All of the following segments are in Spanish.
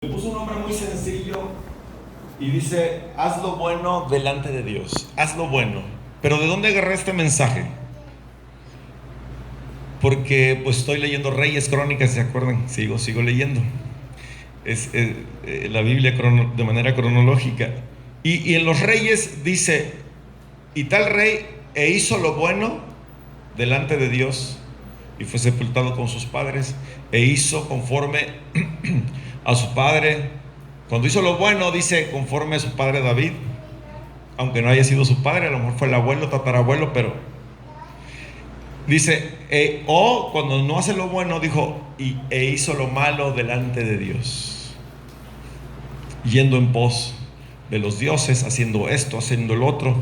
Le puso un nombre muy sencillo y dice: haz lo bueno delante de Dios, haz lo bueno. Pero ¿de dónde agarré este mensaje? Porque pues estoy leyendo Reyes, Crónicas, ¿se acuerdan? Sigo leyendo. Es la Biblia de manera cronológica. Y en los Reyes dice: y tal rey hizo lo bueno delante de Dios, y fue sepultado con sus padres, e hizo conforme a su padre. Cuando hizo lo bueno, dice conforme a su padre David, aunque no haya sido su padre, a lo mejor fue el abuelo, tatarabuelo, pero dice, o cuando no hace lo bueno, dijo, e hizo lo malo delante de Dios, yendo en pos de los dioses, haciendo esto, haciendo el otro,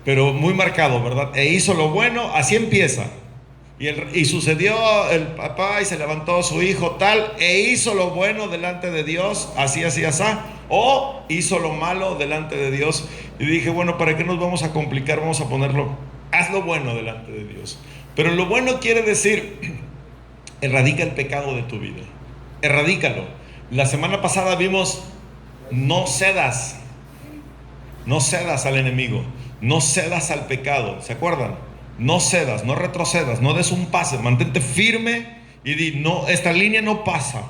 pero muy marcado, ¿verdad? E hizo lo bueno, así empieza. Y sucedió el papá y se levantó su hijo tal, e hizo lo bueno delante de Dios, así, así, así, o hizo lo malo delante de Dios. Y dije, bueno, ¿para qué nos vamos a complicar? Vamos a ponerlo, haz lo bueno delante de Dios. Pero lo bueno quiere decir, erradica el pecado de tu vida, erradícalo. La semana pasada vimos, no cedas, no cedas al enemigo, no cedas al pecado, ¿se acuerdan? No cedas, no retrocedas, no des un pase, mantente firme y di, no, esta línea no pasa.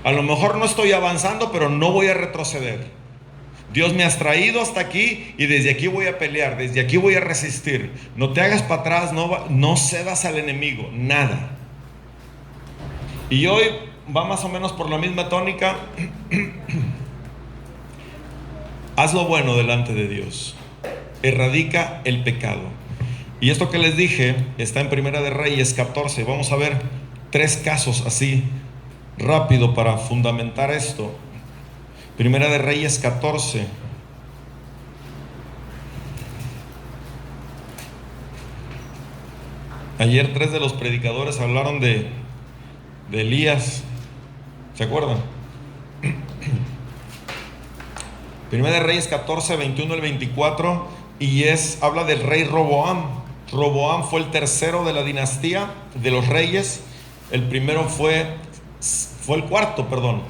A lo mejor no estoy avanzando, pero no voy a retroceder. Dios me has traído hasta aquí y desde aquí voy a pelear, desde aquí voy a resistir. No te hagas para atrás, no cedas al enemigo, nada. Y hoy va más o menos por la misma tónica. Haz lo bueno delante de Dios, erradica el pecado. Y esto que les dije está en Primera de Reyes 14. Vamos a ver 3 casos así rápido para fundamentar esto. Primera de Reyes 14. Ayer 3 de los predicadores hablaron de Elías, ¿se acuerdan? Primera de Reyes 14, 21 al 24, y habla del rey Roboam. Roboam fue el tercero de la dinastía de los reyes. El primero fue el cuarto, perdón.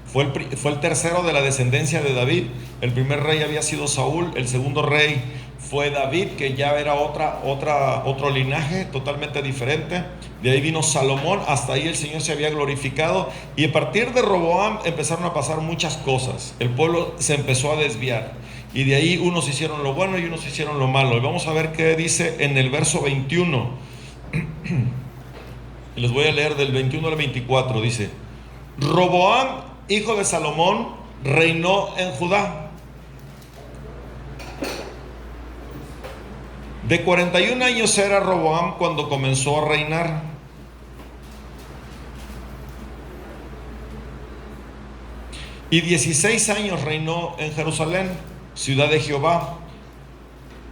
Fue el tercero de la descendencia de David. El primer rey había sido Saúl. El segundo rey fue David, que ya era otro linaje totalmente diferente. De ahí vino Salomón. Hasta ahí el Señor se había glorificado. Y a partir de Roboam empezaron a pasar muchas cosas. El pueblo se empezó a desviar. Y de ahí unos hicieron lo bueno y unos hicieron lo malo. Y vamos a ver qué dice en el verso 21. Les voy a leer del 21 al 24. Dice: Roboam, hijo de Salomón, reinó en Judá. De 41 años era Roboam cuando comenzó a reinar. Y 16 años reinó en Jerusalén, ciudad de Jehová.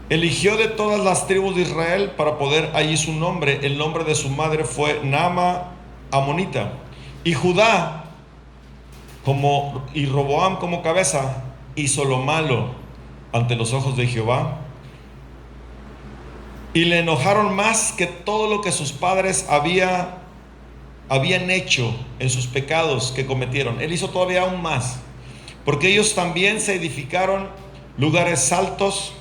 Eligió de todas las tribus de Israel para poner allí su nombre. El nombre de su madre fue Naama Amonita. Y Judá, y Roboam como cabeza, hizo lo malo ante los ojos de Jehová. Y le enojaron más que todo lo que sus padres habían hecho en sus pecados que cometieron. Él hizo todavía aún más, porque ellos también se edificaron lugares altos,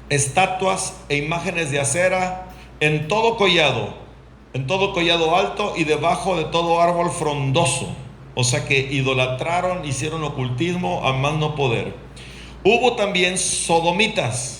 estatuas e imágenes de acera en todo collado alto y debajo de todo árbol frondoso. O sea que idolatraron, hicieron ocultismo a más no poder. Hubo también sodomitas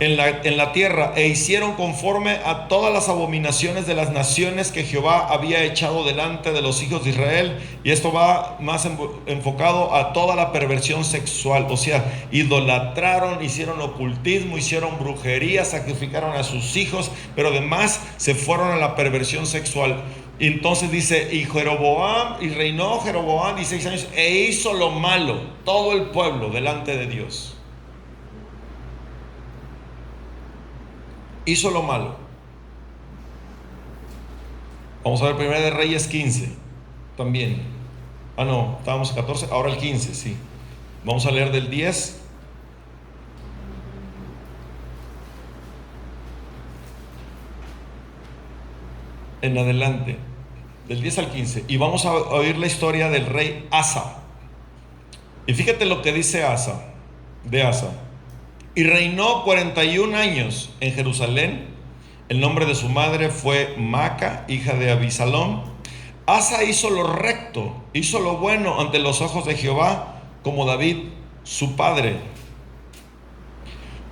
en la tierra, e hicieron conforme a todas las abominaciones de las naciones que Jehová había echado delante de los hijos de Israel. Y esto va más enfocado a toda la perversión sexual. O sea, idolatraron, hicieron ocultismo, hicieron brujería, sacrificaron a sus hijos, pero además se fueron a la perversión sexual. Y entonces dice: y reinó Jeroboam 16 años, e hizo lo malo, todo el pueblo delante de Dios. Hizo lo malo. Vamos a ver Primera de Reyes 15 también. No, estábamos en 14, ahora el 15, sí. Vamos a leer del 10 en adelante. del 10 al 15, y vamos a oír la historia del rey Asa. Y fíjate lo que dice Asa, de Asa. Y reinó 41 años en Jerusalén. El nombre de su madre fue Maca, hija de Abisalom. Asa hizo lo recto, hizo lo bueno ante los ojos de Jehová, como David, su padre.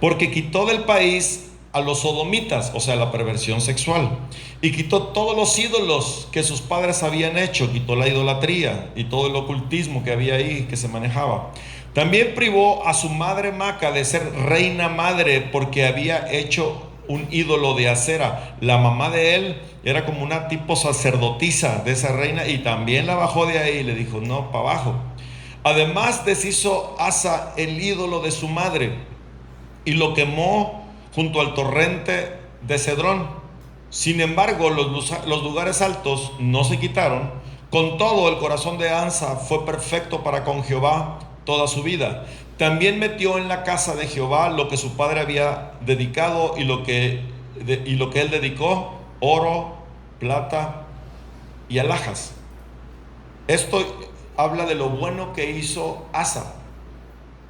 Porque quitó del país a los sodomitas, o sea, la perversión sexual, y quitó todos los ídolos que sus padres habían hecho, quitó la idolatría y todo el ocultismo que había ahí, que se manejaba. También privó a su madre Maca de ser reina madre, porque había hecho un ídolo de acera. La mamá de él era como una tipo sacerdotisa de esa reina, y también la bajó de ahí y le dijo, no, para abajo. Además deshizo Asa el ídolo de su madre y lo quemó junto al torrente de Cedrón. Sin embargo, los lugares altos no se quitaron. Con todo, el corazón de Asa fue perfecto para con Jehová toda su vida. También metió en la casa de Jehová lo que su padre había dedicado y lo que él dedicó: oro, plata y alhajas. Esto habla de lo bueno que hizo Asa.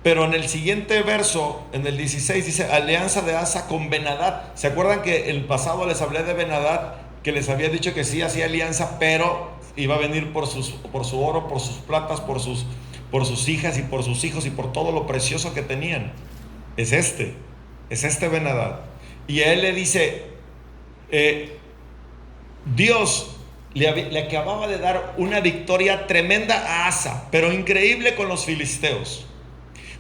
Pero en el siguiente verso, en el 16, dice alianza de Asa con Ben-Hadad. ¿Se acuerdan que el pasado les hablé de Ben-Hadad, que les había dicho que sí hacía alianza, pero iba a venir por su oro, por sus platas, por sus hijas y por sus hijos y por todo lo precioso que tenían? Es este Ben-Hadad. Y a él le dice, Dios le acababa de dar una victoria tremenda a Asa, pero increíble, con los filisteos.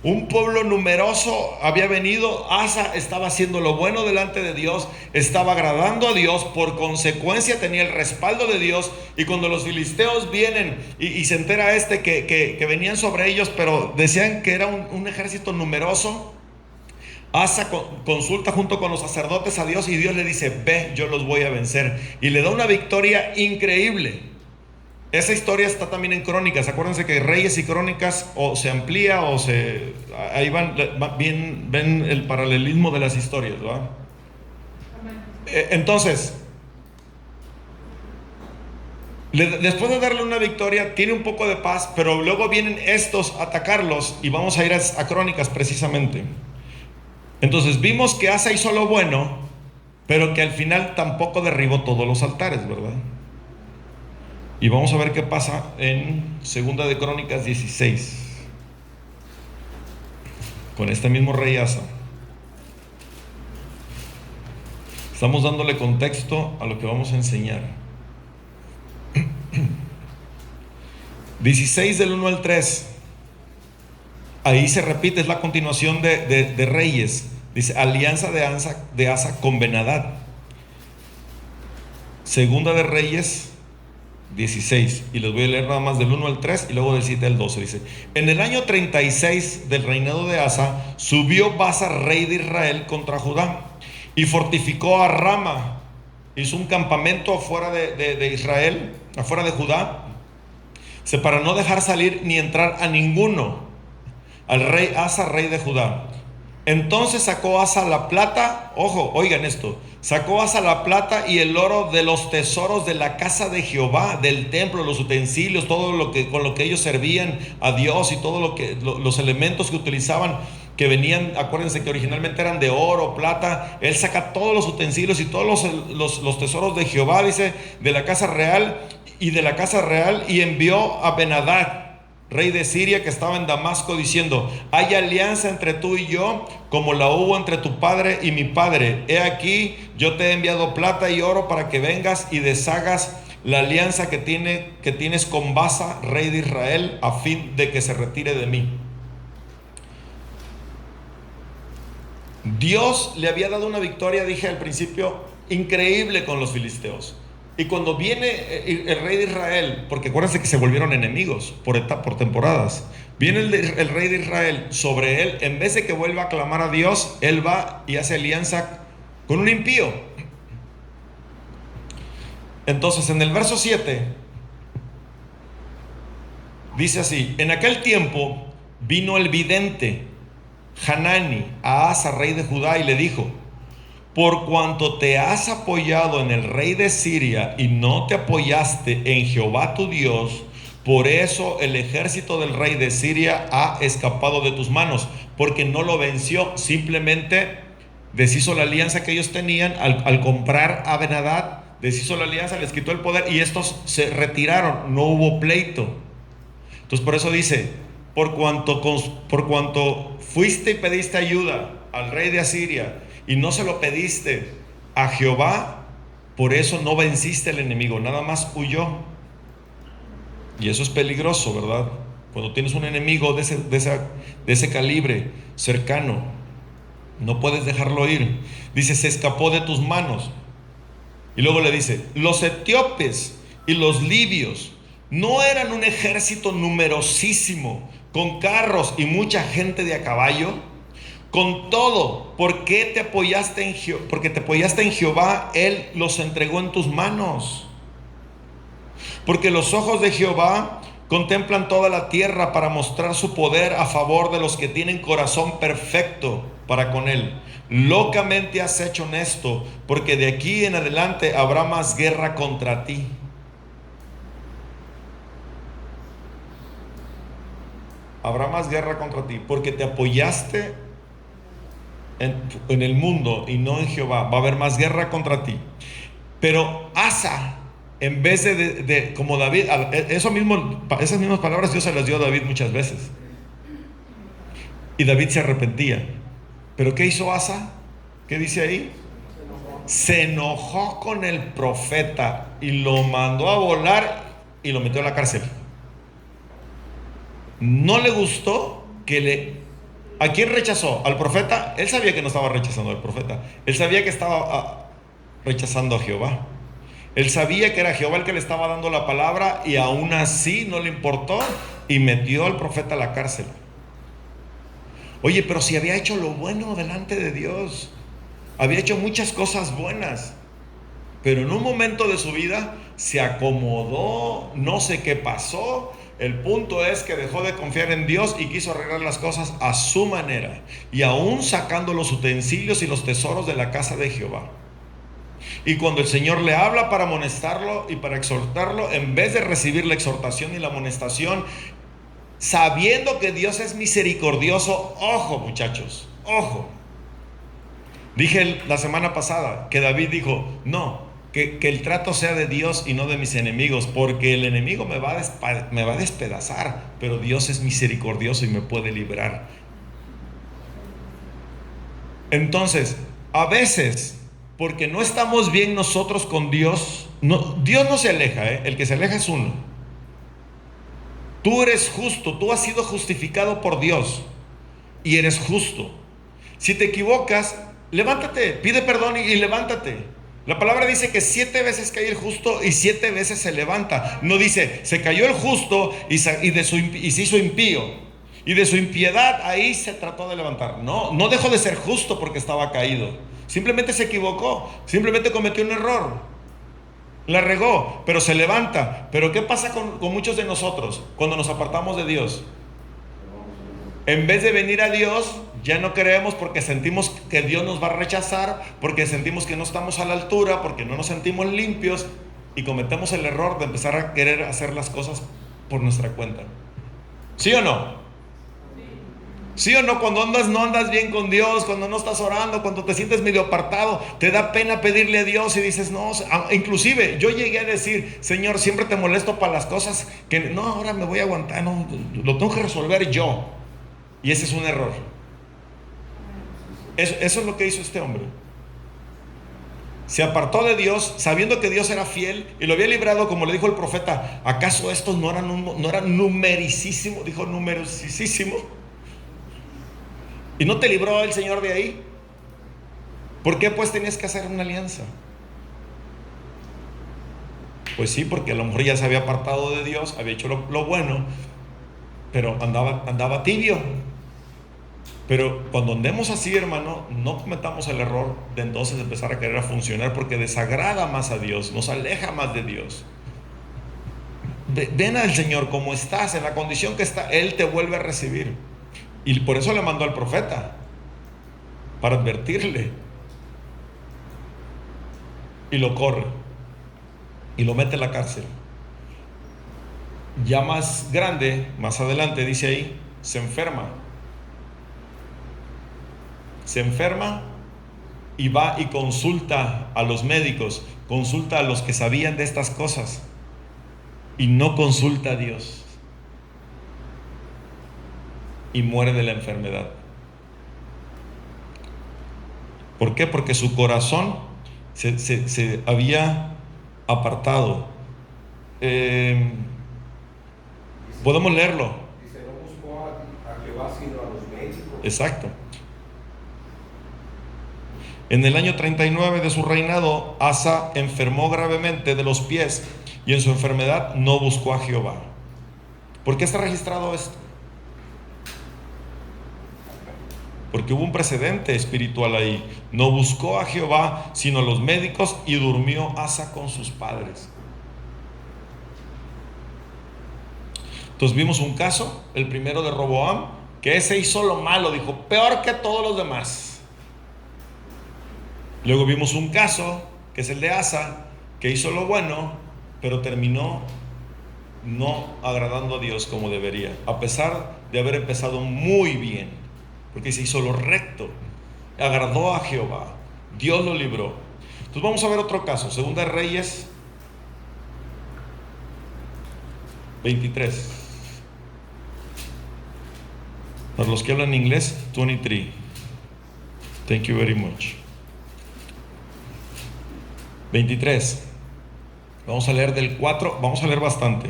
Un pueblo numeroso había venido. Asa estaba haciendo lo bueno delante de Dios, estaba agradando a Dios, por consecuencia tenía el respaldo de Dios. Y cuando los filisteos vienen y se entera que venían sobre ellos, pero decían que era un ejército numeroso, Asa consulta junto con los sacerdotes a Dios, y Dios le dice, ve, yo los voy a vencer, y le da una victoria increíble. Esa historia está también en Crónicas. Acuérdense que Reyes y Crónicas o se amplía o ahí ven el paralelismo de las historias, ¿verdad? Entonces, después de darle una victoria, tiene un poco de paz, pero luego vienen estos a atacarlos, y vamos a ir a Crónicas precisamente. Entonces vimos que Asa hizo lo bueno, pero que al final tampoco derribó todos los altares, ¿verdad? Y vamos a ver qué pasa en Segunda de Crónicas 16, con este mismo rey Asa. Estamos dándole contexto a lo que vamos a enseñar. 16 del 1 al 3. Ahí se repite, es la continuación de Reyes. Dice, alianza de Asa con Ben-Hadad. Segunda de Reyes 16, y les voy a leer nada más del 1 al 3 y luego del 7 al 12. Dice, en el año 36 del reinado de Asa, subió Baasa, rey de Israel, contra Judá, y fortificó a Rama. Hizo un campamento afuera de Israel, afuera de Judá, para no dejar salir ni entrar a ninguno al rey Asa, rey de Judá. Entonces sacó Asa la plata, ojo, oigan esto, sacó Asa la plata y el oro de los tesoros de la casa de Jehová, del templo, los utensilios, todo lo que con lo que ellos servían a Dios, y todo los elementos que utilizaban, que venían, acuérdense que originalmente eran de oro, plata. Él saca todos los utensilios y todos los tesoros de Jehová, dice, de la casa real, y envió a Ben-Hadad, rey de Siria, que estaba en Damasco, diciendo, hay alianza entre tú y yo, como la hubo entre tu padre y mi padre. He aquí, yo te he enviado plata y oro para que vengas y deshagas la alianza que tienes con Baasa, rey de Israel, a fin de que se retire de mí. Dios le había dado una victoria, dije al principio, increíble con los filisteos. Y cuando viene el rey de Israel, porque acuérdense que se volvieron enemigos por temporadas, viene el rey de Israel sobre él, en vez de que vuelva a clamar a Dios, él va y hace alianza con un impío. Entonces en el verso 7 dice así, en aquel tiempo vino el vidente Hanani a Asa, rey de Judá, y le dijo, por cuanto te has apoyado en el rey de Siria y no te apoyaste en Jehová tu Dios, por eso el ejército del rey de Siria ha escapado de tus manos, porque no lo venció, simplemente deshizo la alianza que ellos tenían al comprar a Ben-Hadad, deshizo la alianza, les quitó el poder y estos se retiraron, no hubo pleito. Entonces por eso dice, por cuanto fuiste y pediste ayuda al rey de Asiria y no se lo pediste a Jehová, por eso no venciste al enemigo, nada más huyó. Y eso es peligroso, ¿verdad? Cuando tienes un enemigo de ese calibre cercano, no puedes dejarlo ir. Dice, se escapó de tus manos. Y luego le dice, los etíopes y los libios no eran un ejército numerosísimo, con carros y mucha gente de a caballo. Con todo, porque te apoyaste en Jehová, Él los entregó en tus manos. Porque los ojos de Jehová contemplan toda la tierra para mostrar su poder a favor de los que tienen corazón perfecto para con Él. Locamente has hecho esto, porque de aquí en adelante habrá más guerra contra ti. Habrá más guerra contra ti, porque te apoyaste en el mundo y no en Jehová. Va a haber más guerra contra ti. Pero Asa, en vez de como David, esas mismas palabras Dios se las dio a David muchas veces. Y David se arrepentía. ¿Pero qué hizo Asa? ¿Qué dice ahí? Se enojó con el profeta y lo mandó a volar y lo metió a la cárcel. No le gustó ¿A quién rechazó? ¿Al profeta? Él sabía que no estaba rechazando al profeta. Él sabía que estaba rechazando a Jehová. Él sabía que era Jehová el que le estaba dando la palabra y aún así no le importó y metió al profeta a la cárcel. Oye, pero si había hecho lo bueno delante de Dios, había hecho muchas cosas buenas, pero en un momento de su vida se acomodó, no sé qué pasó. El punto es que dejó de confiar en Dios y quiso arreglar las cosas a su manera, y aún sacando los utensilios y los tesoros de la casa de Jehová. Y cuando el Señor le habla para amonestarlo y para exhortarlo, en vez de recibir la exhortación y la amonestación, sabiendo que Dios es misericordioso, ojo muchachos, ojo. Dije la semana pasada que David dijo, no, que el trato sea de Dios y no de mis enemigos, porque el enemigo me va a despedazar, pero Dios es misericordioso y me puede librar. Entonces, a veces, porque no estamos bien nosotros con Dios, Dios no se aleja, el que se aleja es uno. Tú eres justo, tú has sido justificado por Dios y eres justo. Si te equivocas, levántate, pide perdón y levántate. La palabra dice que 7 veces cae el justo y 7 veces se levanta. No dice, se cayó el justo y se hizo impío. Y de su impiedad ahí se trató de levantar. No dejó de ser justo porque estaba caído. Simplemente se equivocó, simplemente cometió un error. La regó, pero se levanta. Pero ¿qué pasa con muchos de nosotros cuando nos apartamos de Dios? En vez de venir a Dios, ya no creemos porque sentimos que Dios nos va a rechazar, porque sentimos que no estamos a la altura, porque no nos sentimos limpios, y cometemos el error de empezar a querer hacer las cosas por nuestra cuenta. ¿Sí o no? ¿Sí o no? Cuando no andas bien con Dios, cuando no estás orando, cuando te sientes medio apartado, te da pena pedirle a Dios y dices, no, inclusive yo llegué a decir, Señor, siempre te molesto para las cosas que no, ahora me voy a aguantar, no, lo tengo que resolver yo. Y ese es un error. Eso es lo que hizo este hombre. Se apartó de Dios sabiendo que Dios era fiel y lo había librado, como le dijo el profeta. ¿Acaso estos no eran numericísimos? Dijo numerosísimo. ¿Y no te libró el Señor de ahí? ¿Por qué pues tenías que hacer una alianza? Pues sí, porque a lo mejor ya se había apartado de Dios, había hecho lo bueno, pero andaba tibio. Pero cuando andemos así, hermano, no cometamos el error de entonces empezar a querer funcionar, porque desagrada más a Dios, nos aleja más de Dios. Ven al Señor como estás, en la condición que está, Él te vuelve a recibir. Y por eso le mandó al profeta, para advertirle. y lo corre y lo mete en la cárcel. Ya más grande, más adelante dice ahí, se enferma y va y consulta a los médicos, consulta a los que sabían de estas cosas y no consulta a Dios y muere de la enfermedad. ¿Por qué? Porque su corazón se había apartado. Podemos leerlo. Dice, no buscó a Jehová sino a los médicos. Exacto. En el año 39 de su reinado, Asa enfermó gravemente de los pies y en su enfermedad no buscó a Jehová. ¿Por qué está registrado esto? Porque hubo un precedente espiritual ahí. No buscó a Jehová sino a los médicos y durmió Asa con sus padres. Entonces vimos un caso, el primero de Roboam, que ese hizo lo malo, dijo, peor que todos los demás. Luego vimos un caso, que es el de Asa, que hizo lo bueno, pero terminó no agradando a Dios como debería, a pesar de haber empezado muy bien, porque se hizo lo recto, agradó a Jehová, Dios lo libró. Entonces vamos a ver otro caso, Segunda de Reyes 23. Para los que hablan inglés, 23. Thank you very much. 23. Vamos a leer del 4, vamos a leer bastante,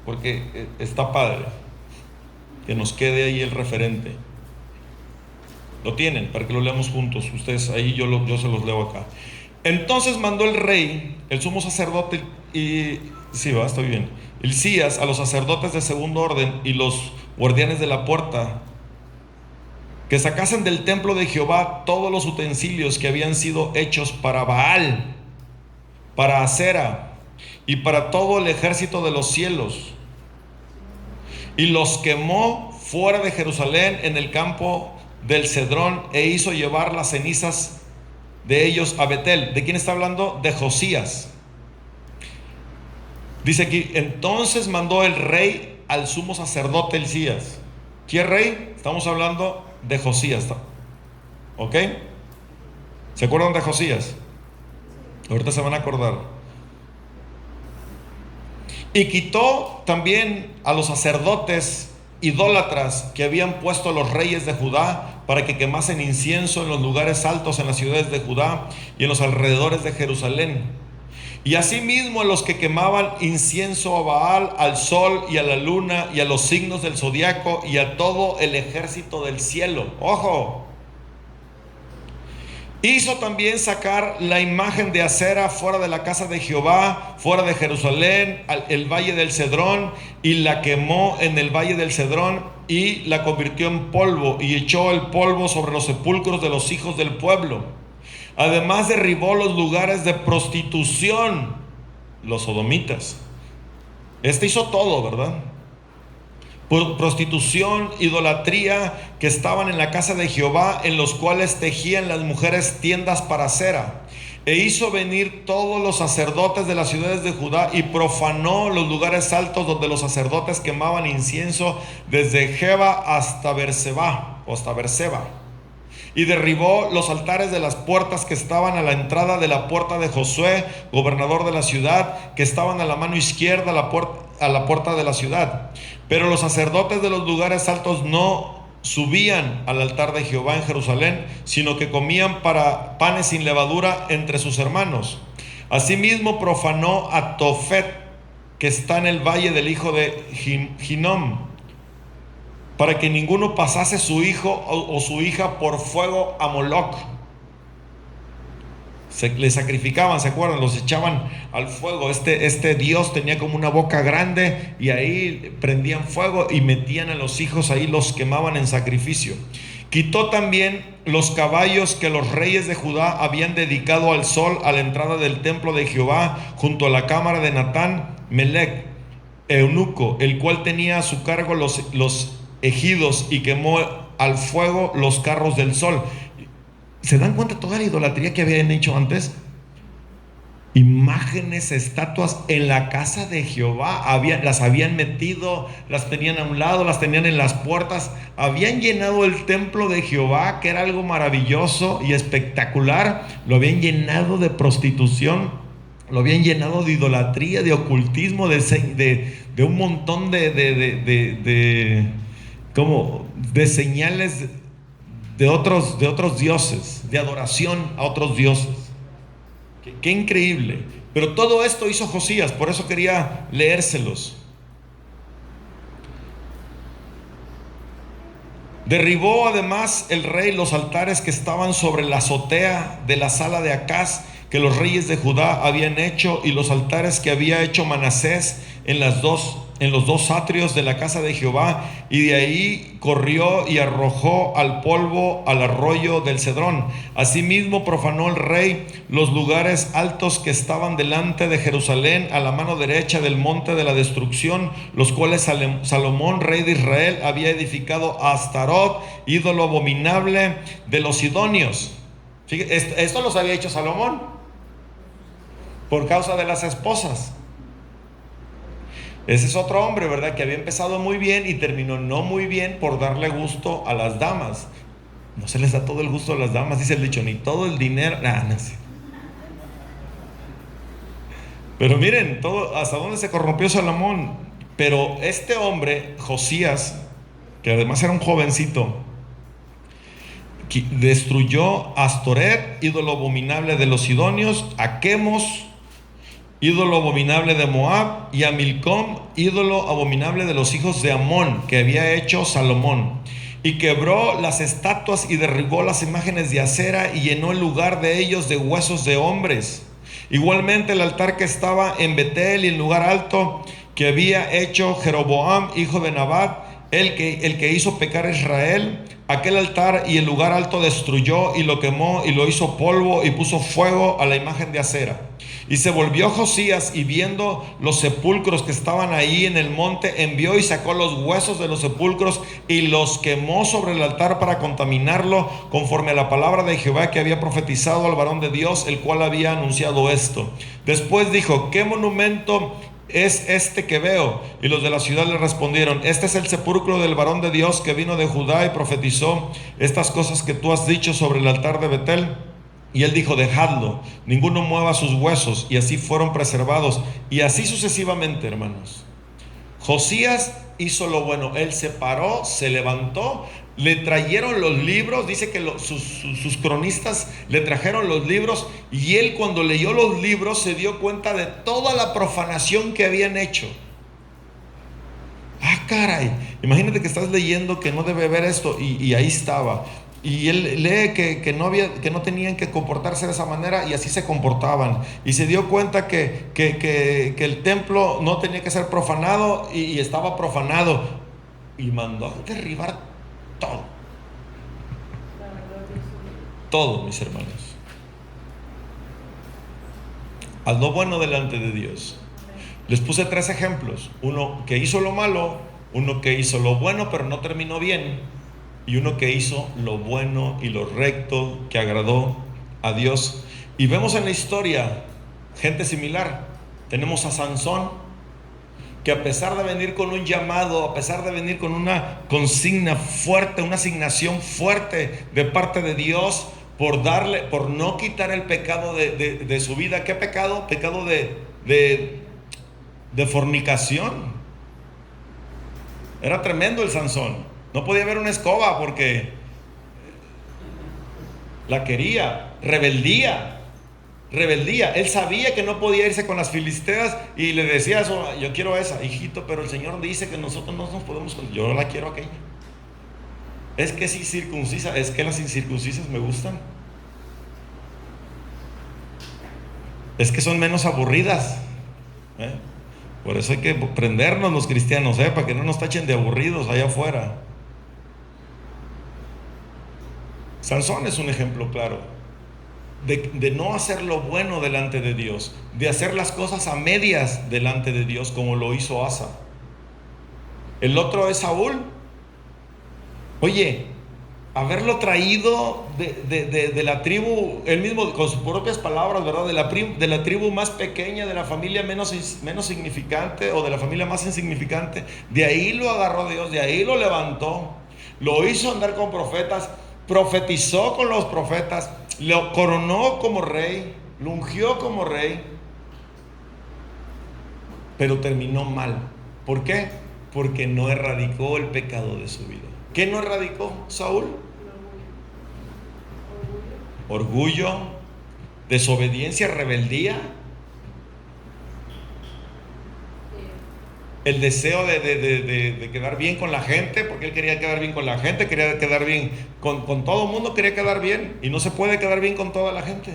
porque está padre que nos quede ahí el referente. Lo tienen, para que lo leamos juntos. Ustedes ahí, yo se los leo acá. Entonces mandó el rey, el sumo sacerdote y... Sí, va, está bien. Hilcías a los sacerdotes de segundo orden y los guardianes de la puerta que sacasen del templo de Jehová todos los utensilios que habían sido hechos para Baal, para Acera y para todo el ejército de los cielos, y los quemó fuera de Jerusalén en el campo del Cedrón, e hizo llevar las cenizas de ellos a Betel. ¿De quién está hablando? De Josías. Dice aquí, entonces mandó el rey al sumo sacerdote Hilcías. ¿Quién rey? Estamos hablando de Josías, ¿ok? ¿Se acuerdan de Josías? Ahorita se van a acordar. Y quitó también a los sacerdotes idólatras que habían puesto a los reyes de Judá para que quemasen incienso en los lugares altos en las ciudades de Judá y en los alrededores de Jerusalén. Y asimismo a los que quemaban incienso a Baal, al sol y a la luna y a los signos del zodiaco y a todo el ejército del cielo. ¡Ojo! Hizo también sacar la imagen de Acera fuera de la casa de Jehová, fuera de Jerusalén, el valle del Cedrón, y la quemó en el valle del Cedrón y la convirtió en polvo y echó el polvo sobre los sepulcros de los hijos del pueblo. Además derribó los lugares de prostitución, los sodomitas. Este hizo todo, ¿verdad? Prostitución, idolatría, que estaban en la casa de Jehová, en los cuales tejían las mujeres tiendas para Acera. E hizo venir todos los sacerdotes de las ciudades de Judá y profanó los lugares altos donde los sacerdotes quemaban incienso, desde Geba hasta Berseba, y derribó los altares de las puertas que estaban a la entrada de la puerta de Josué, gobernador de la ciudad, que estaban a la mano izquierda a la puerta de la ciudad. Pero los sacerdotes de los lugares altos no subían al altar de Jehová en Jerusalén, sino que comían panes sin levadura entre sus hermanos. Asimismo profanó a Tofet, que está en el valle del hijo de Hinnom, para que ninguno pasase su hijo o su hija por fuego a Moloc. Le sacrificaban, ¿se acuerdan? Los echaban al fuego. Este dios tenía como una boca grande y ahí prendían fuego y metían a los hijos ahí, los quemaban en sacrificio. Quitó también los caballos que los reyes de Judá habían dedicado al sol a la entrada del templo de Jehová, junto a la cámara de Natán Melec, eunuco, el cual tenía a su cargo los ejidos, y quemó al fuego los carros del sol. ¿Se dan cuenta de toda la idolatría que habían hecho antes? imágenes, estatuas en la casa de Jehová. Las habían metido, las tenían a un lado, las tenían en las puertas. Habían llenado el templo de Jehová, que era algo maravilloso y espectacular. Lo habían llenado de prostitución, lo habían llenado de idolatría, de ocultismo, de un montón de señales de otros dioses, de adoración a otros dioses. Qué increíble. Pero todo esto hizo Josías, por eso quería leérselos. Derribó además el rey los altares que estaban sobre la azotea de la sala de Acaz, que los reyes de Judá habían hecho, y los altares que había hecho Manasés en los dos atrios de la casa de Jehová, y de ahí corrió y arrojó al polvo al arroyo del Cedrón. Asimismo profanó el rey los lugares altos que estaban delante de Jerusalén, a la mano derecha del monte de la destrucción, los cuales Salomón, rey de Israel, había edificado a Astarot, ídolo abominable de los sidonios. Fíjate, esto los había hecho Salomón por causa de las esposas. Ese es otro hombre, ¿verdad?, que había empezado muy bien y terminó no muy bien por darle gusto a las damas. No se les da todo el gusto a las damas, dice el dicho, ni todo el dinero. No sé. Pero miren, hasta dónde se corrompió Salomón. Pero este hombre, Josías, que además era un jovencito, que destruyó a Astoret, ídolo abominable de los sidonios, a Quemos, ídolo abominable de Moab, y a Milcom, ídolo abominable de los hijos de Amón, que había hecho Salomón. Y quebró las estatuas y derribó las imágenes de acera, y llenó el lugar de ellos de huesos de hombres. Igualmente el altar que estaba en Betel y el lugar alto que había hecho Jeroboam, hijo de Nabat, el que hizo pecar a Israel, aquel altar y el lugar alto destruyó y lo quemó y lo hizo polvo y puso fuego a la imagen de acera. Y se volvió Josías, y viendo los sepulcros que estaban ahí en el monte, envió y sacó los huesos de los sepulcros y los quemó sobre el altar para contaminarlo, conforme a la palabra de Jehová que había profetizado al varón de Dios, el cual había anunciado esto. Después dijo: ¿qué monumento es este que veo? Y los de la ciudad le respondieron: este es el sepulcro del varón de Dios que vino de Judá y profetizó estas cosas que tú has dicho sobre el altar de Betel. Y él dijo: dejadlo, ninguno mueva sus huesos. Y así fueron preservados. Y así sucesivamente, hermanos. Josías hizo lo bueno. Él se paró, se levantó, le trajeron los libros. Dice que sus cronistas le trajeron los libros, y él, cuando leyó los libros, se dio cuenta de toda la profanación que habían hecho. Ah, caray, imagínate que estás leyendo que no debe haber esto, y ahí estaba. Y él lee que no tenían que comportarse de esa manera, y así se comportaban. Y se dio cuenta que el templo no tenía que ser profanado, y estaba profanado. Y mandó a derribar todo. Todo, mis hermanos. Haz lo bueno delante de Dios. Les puse 3 ejemplos. Uno que hizo lo malo, uno que hizo lo bueno pero no terminó bien, y uno que hizo lo bueno y lo recto, que agradó a Dios. Y vemos en la historia gente similar. Tenemos a Sansón, que a pesar de venir con un llamado, a pesar de venir con una consigna fuerte, una asignación fuerte de parte de Dios, por no quitar el pecado de su vida. ¿Qué pecado? Pecado de fornicación. Era tremendo el Sansón. No podía haber una escoba porque la quería. Rebeldía. Él sabía que no podía irse con las filisteas, y le decía eso: yo quiero esa, hijito, pero el Señor dice que nosotros no nos podemos, yo la quiero aquella. Es que si circuncisa, es que las incircuncisas me gustan. Es que son menos aburridas. Por eso hay que prendernos los cristianos, para que no nos tachen de aburridos allá afuera. Sansón es un ejemplo claro de no hacer lo bueno delante de Dios, de hacer las cosas a medias delante de Dios, como lo hizo Asa. El otro es Saúl. Oye, haberlo traído de la tribu, él mismo con sus propias palabras, ¿verdad? De la tribu más pequeña, de la familia menos significante o de la familia más insignificante. De ahí lo agarró Dios, de ahí lo levantó, lo hizo andar con profetas, profetizó con los profetas, lo coronó como rey, lo ungió como rey, pero terminó mal. ¿Por qué? Porque no erradicó el pecado de su vida. ¿Qué no erradicó Saúl? Orgullo, desobediencia, rebeldía, el deseo de quedar bien con la gente, porque él quería quedar bien con la gente, quería quedar bien con todo el mundo, quería quedar bien, y no se puede quedar bien con toda la gente.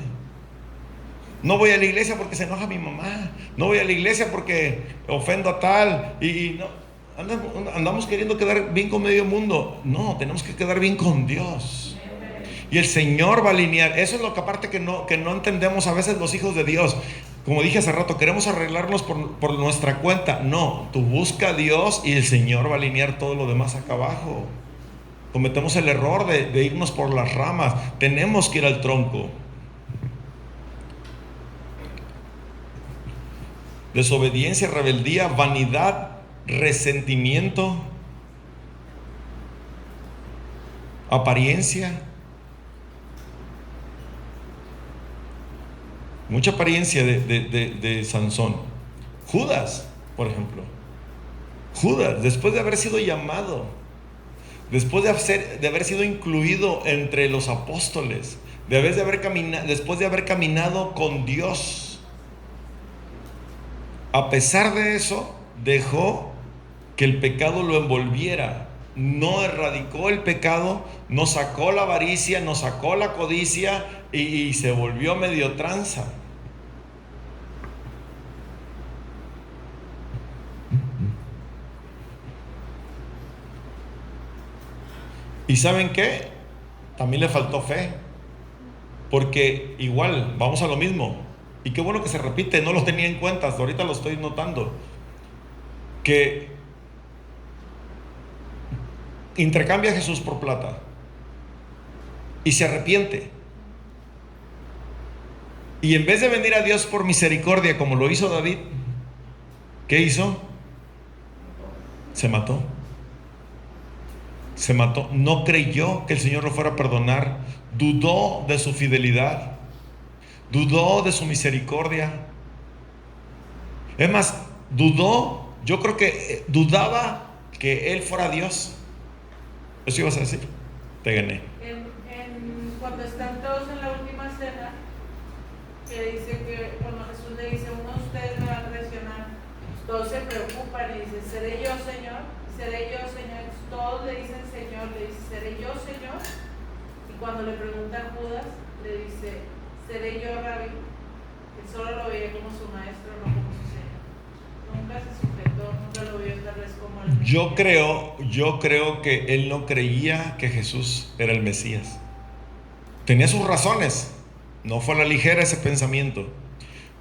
No voy a la iglesia porque se enoja mi mamá, no voy a la iglesia porque ofendo a tal, y no, andamos queriendo quedar bien con medio mundo. No, tenemos que quedar bien con Dios. Y el Señor va a alinear. Eso es lo que aparte que no entendemos a veces los hijos de Dios. Como dije hace rato, queremos arreglarnos por nuestra cuenta. No, tú busca a Dios y el Señor va a alinear todo lo demás acá abajo. Cometemos el error de irnos por las ramas. Tenemos que ir al tronco. Desobediencia, rebeldía, vanidad, resentimiento, apariencia. Mucha apariencia de Sansón. Judas, por ejemplo. Judas, después de haber sido llamado, después de haber sido incluido entre los apóstoles, después de haber caminado con Dios, a pesar de eso, dejó que el pecado lo envolviera. No erradicó el pecado, no sacó la avaricia, no sacó la codicia y se volvió medio tranza. ¿Y saben qué? También le faltó fe. Porque igual, vamos a lo mismo. Y qué bueno que se repite, no lo tenía en cuenta, hasta ahorita lo estoy notando. Que intercambia a Jesús por plata. Y se arrepiente. Y en vez de venir a Dios por misericordia, como lo hizo David, ¿qué hizo? Se mató. Se mató, no creyó que el Señor lo fuera a perdonar, dudó de su fidelidad, dudó de su misericordia. Es más, yo creo que dudaba que Él fuera Dios. ¿Eso ibas a decir? Te gané. Cuando están todos en la última cena, que dice que cuando Jesús le dice, uno de ustedes me va a traicionar, todos se preocupan y dicen, ¿seré yo, Señor? ¿Seré yo, Señor? Todos le dicen Señor, le dice, ¿seré yo, Señor? Y cuando le pregunta a Judas, le dice, ¿seré yo, Rabí? Él solo lo veía como su maestro, no como su Señor. Nunca se sujetó, nunca lo vio tal vez como el Mesías. Yo creo que él no creía que Jesús era el Mesías. Tenía sus razones. No fue a la ligera ese pensamiento.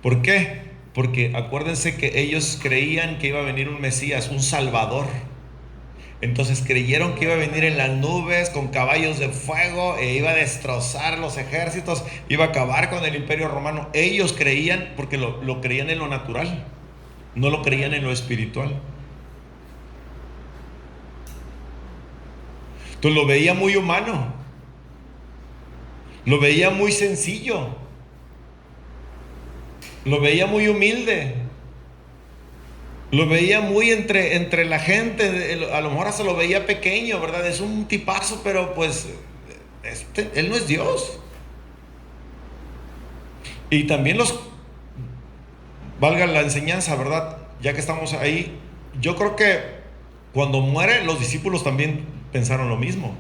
¿Por qué? Porque acuérdense que ellos creían que iba a venir un Mesías, un Salvador. Entonces creyeron que iba a venir en las nubes con caballos de fuego e iba a destrozar los ejércitos, iba a acabar con el imperio romano. Ellos creían porque lo creían en lo natural, no lo creían en lo espiritual. Entonces lo veía muy humano, lo veía muy sencillo, lo veía muy humilde. Lo veía muy entre la gente, a lo mejor hasta lo veía pequeño, ¿verdad? Es un tipazo, pero pues él no es Dios. Y también valga la enseñanza, ¿verdad? Ya que estamos ahí, yo creo que cuando muere, los discípulos también pensaron lo mismo,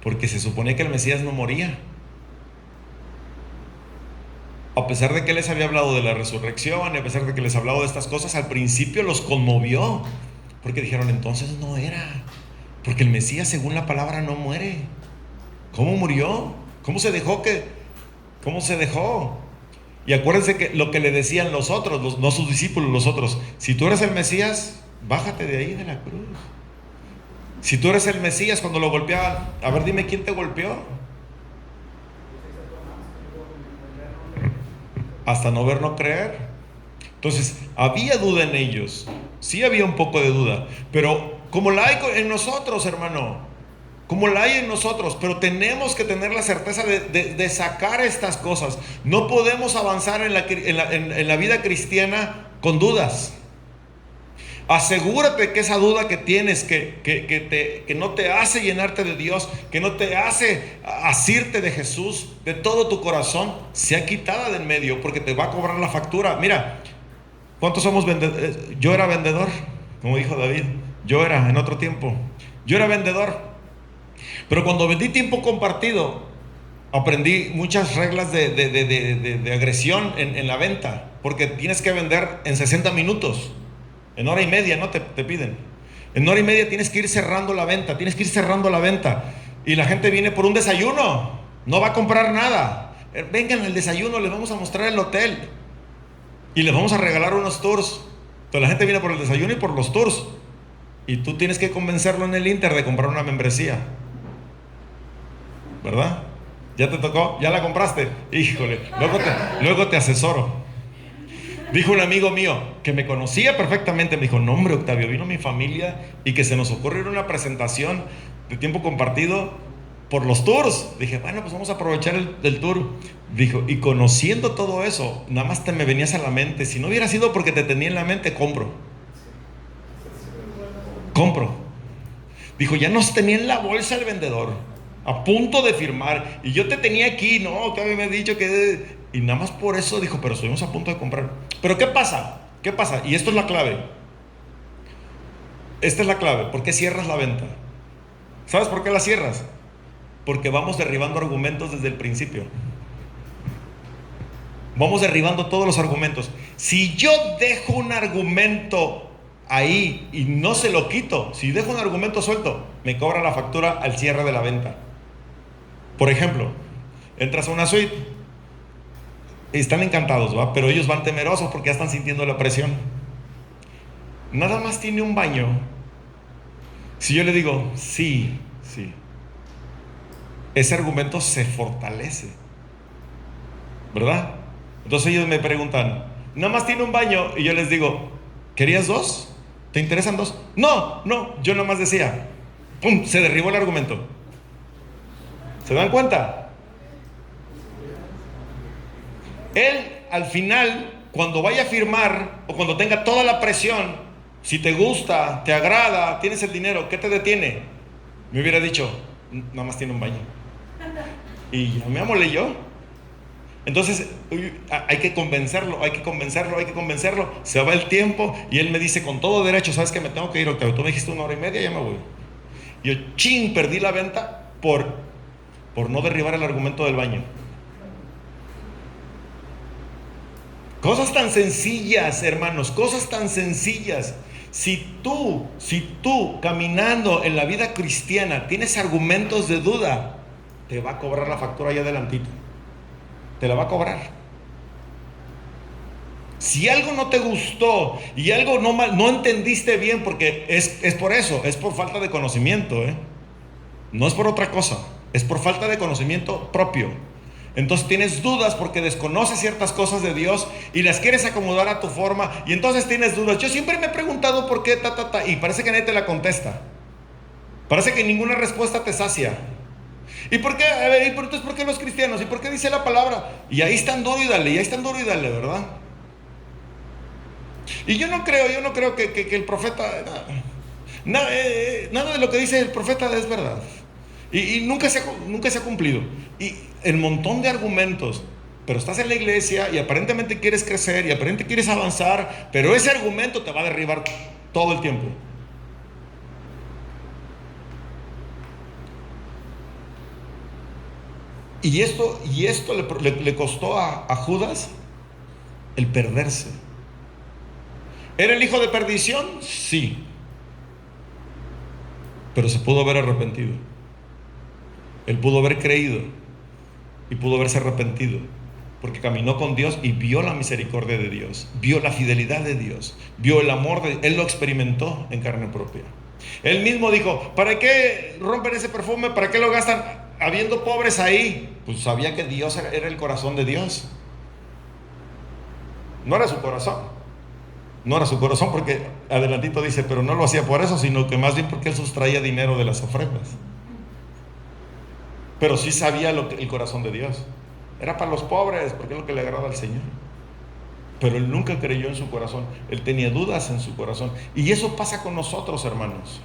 porque se supone que el Mesías no moría. A pesar de que les había hablado de la resurrección y a pesar de que les hablaba de estas cosas, al principio los conmovió, porque dijeron, entonces no era, porque el Mesías según la palabra no muere. ¿Cómo murió? ¿Cómo se dejó? Y acuérdense que lo que le decían los otros, no sus discípulos, los otros, si tú eres el Mesías, bájate de ahí de la cruz. Si tú eres el Mesías, cuando lo golpeaban, a ver, dime quién te golpeó. Hasta no ver, no creer. Entonces, había duda en ellos. Sí había un poco de duda, pero como la hay en nosotros, hermano, como la hay en nosotros, pero tenemos que tener la certeza de sacar estas cosas. No podemos avanzar en la vida cristiana con dudas. Asegúrate que esa duda que tienes, que no te hace llenarte de Dios, que no te hace asirte de Jesús de todo tu corazón, sea quitada del medio, porque te va a cobrar la factura. Mira, ¿cuántos somos vendedores? Yo era vendedor, como dijo David. Yo era, en otro tiempo, yo era vendedor. Pero cuando vendí tiempo compartido, aprendí muchas reglas de agresión en la venta, porque tienes que vender en 60 minutos. En hora y media, ¿no? Te piden. En hora y media tienes que ir cerrando la venta. Tienes que ir cerrando la venta. Y la gente viene por un desayuno. No va a comprar nada. Vengan al desayuno, les vamos a mostrar el hotel. Y les vamos a regalar unos tours. Entonces la gente viene por el desayuno y por los tours. Y tú tienes que convencerlo en el Inter de comprar una membresía. ¿Verdad? ¿Ya te tocó? ¿Ya la compraste? Híjole, luego te asesoro. Dijo un amigo mío que me conocía perfectamente, me dijo, no hombre Octavio, vino mi familia y que se nos ocurrió ir a una presentación de tiempo compartido por los tours. Dije, bueno, pues vamos a aprovechar el tour. Dijo, y conociendo todo eso, nada más me venías a la mente. Si no hubiera sido porque te tenía en la mente, compro. Dijo, ya nos tenía en la bolsa el vendedor, a punto de firmar, y yo te tenía aquí, no, que me ha dicho que... Y nada más por eso dijo, pero estuvimos a punto de comprar. Pero ¿qué pasa? ¿Qué pasa? Y esto es la clave. Esta es la clave. ¿Por qué cierras la venta? ¿Sabes por qué la cierras? Porque vamos derribando argumentos desde el principio. Vamos derribando todos los argumentos. Si yo dejo un argumento ahí y no se lo quito, si dejo un argumento suelto, me cobra la factura al cierre de la venta. Por ejemplo, entras a una suite, están encantados, ¿va? Pero ellos van temerosos porque ya están sintiendo la presión. Nada más tiene un baño. Si yo le digo, sí, ese argumento se fortalece, ¿verdad? Entonces ellos me preguntan, nada más tiene un baño, y yo les digo, ¿querías 2? ¿Te interesan 2? No, yo nada más decía, ¡pum! Se derribó el argumento. ¿Se dan cuenta? Él, al final, cuando vaya a firmar o cuando tenga toda la presión, si te gusta, te agrada, tienes el dinero, ¿qué te detiene? Me hubiera dicho, nada más tiene un baño. Y ya me amolé yo. Entonces, hay que convencerlo. Se va el tiempo y él me dice con todo derecho, ¿sabes qué? Me tengo que ir, Octavio. Tú me dijiste 1 hora y media, ya me voy. Y yo, perdí la venta por no derribar el argumento del baño. Cosas tan sencillas, hermanos, cosas tan sencillas. Si tú caminando en la vida cristiana tienes argumentos de duda, te va a cobrar la factura ahí adelantito. Te la va a cobrar. Si algo no te gustó y algo no entendiste bien, porque es por eso, es por falta de conocimiento, no es por otra cosa, es por falta de conocimiento propio. Entonces tienes dudas porque desconoces ciertas cosas de Dios y las quieres acomodar a tu forma, y entonces tienes dudas. Yo siempre me he preguntado por qué, y parece que nadie te la contesta. Parece que ninguna respuesta te sacia. ¿Y por qué? A ver, entonces, ¿por qué los cristianos? ¿Y por qué dice la palabra? Y ahí están duro y dale, ¿verdad? Y yo no creo que el profeta, nada de lo que dice el profeta es verdad. Y nunca se ha cumplido. Y el montón de argumentos, pero estás en la iglesia y aparentemente quieres crecer y aparentemente quieres avanzar, pero ese argumento te va a derribar todo el tiempo. Y esto le costó a Judas el perderse. ¿Era el hijo de perdición? Sí. Pero se pudo haber arrepentido. Él pudo haber creído y pudo haberse arrepentido, porque caminó con Dios y vio la misericordia de Dios, vio la fidelidad de Dios, vio el amor de Él, lo experimentó en carne propia. Él mismo dijo, ¿para qué rompen ese perfume? ¿Para qué lo gastan habiendo pobres ahí? Pues sabía que Dios era el corazón de Dios. No era su corazón. No era su corazón, porque adelantito dice, pero no lo hacía por eso, sino que más bien porque él sustraía dinero de las ofrendas. Pero sí sabía el corazón de Dios. Era para los pobres, porque es lo que le agrada al Señor. Pero él nunca creyó en su corazón. Él tenía dudas en su corazón. Y eso pasa con nosotros, hermanos.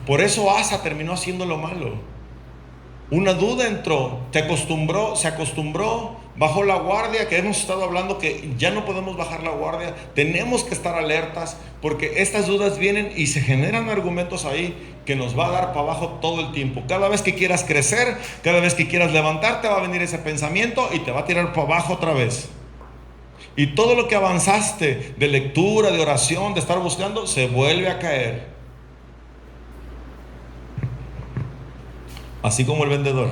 Por eso Asa terminó haciendo lo malo. Una duda entró, se acostumbró, bajó la guardia, que hemos estado hablando que ya no podemos bajar la guardia, tenemos que estar alertas, porque estas dudas vienen y se generan argumentos ahí que nos va a dar para abajo todo el tiempo. Cada vez que quieras crecer, cada vez que quieras levantarte, va a venir ese pensamiento y te va a tirar para abajo otra vez. Y todo lo que avanzaste de lectura, de oración, de estar buscando, se vuelve a caer. Así como el vendedor.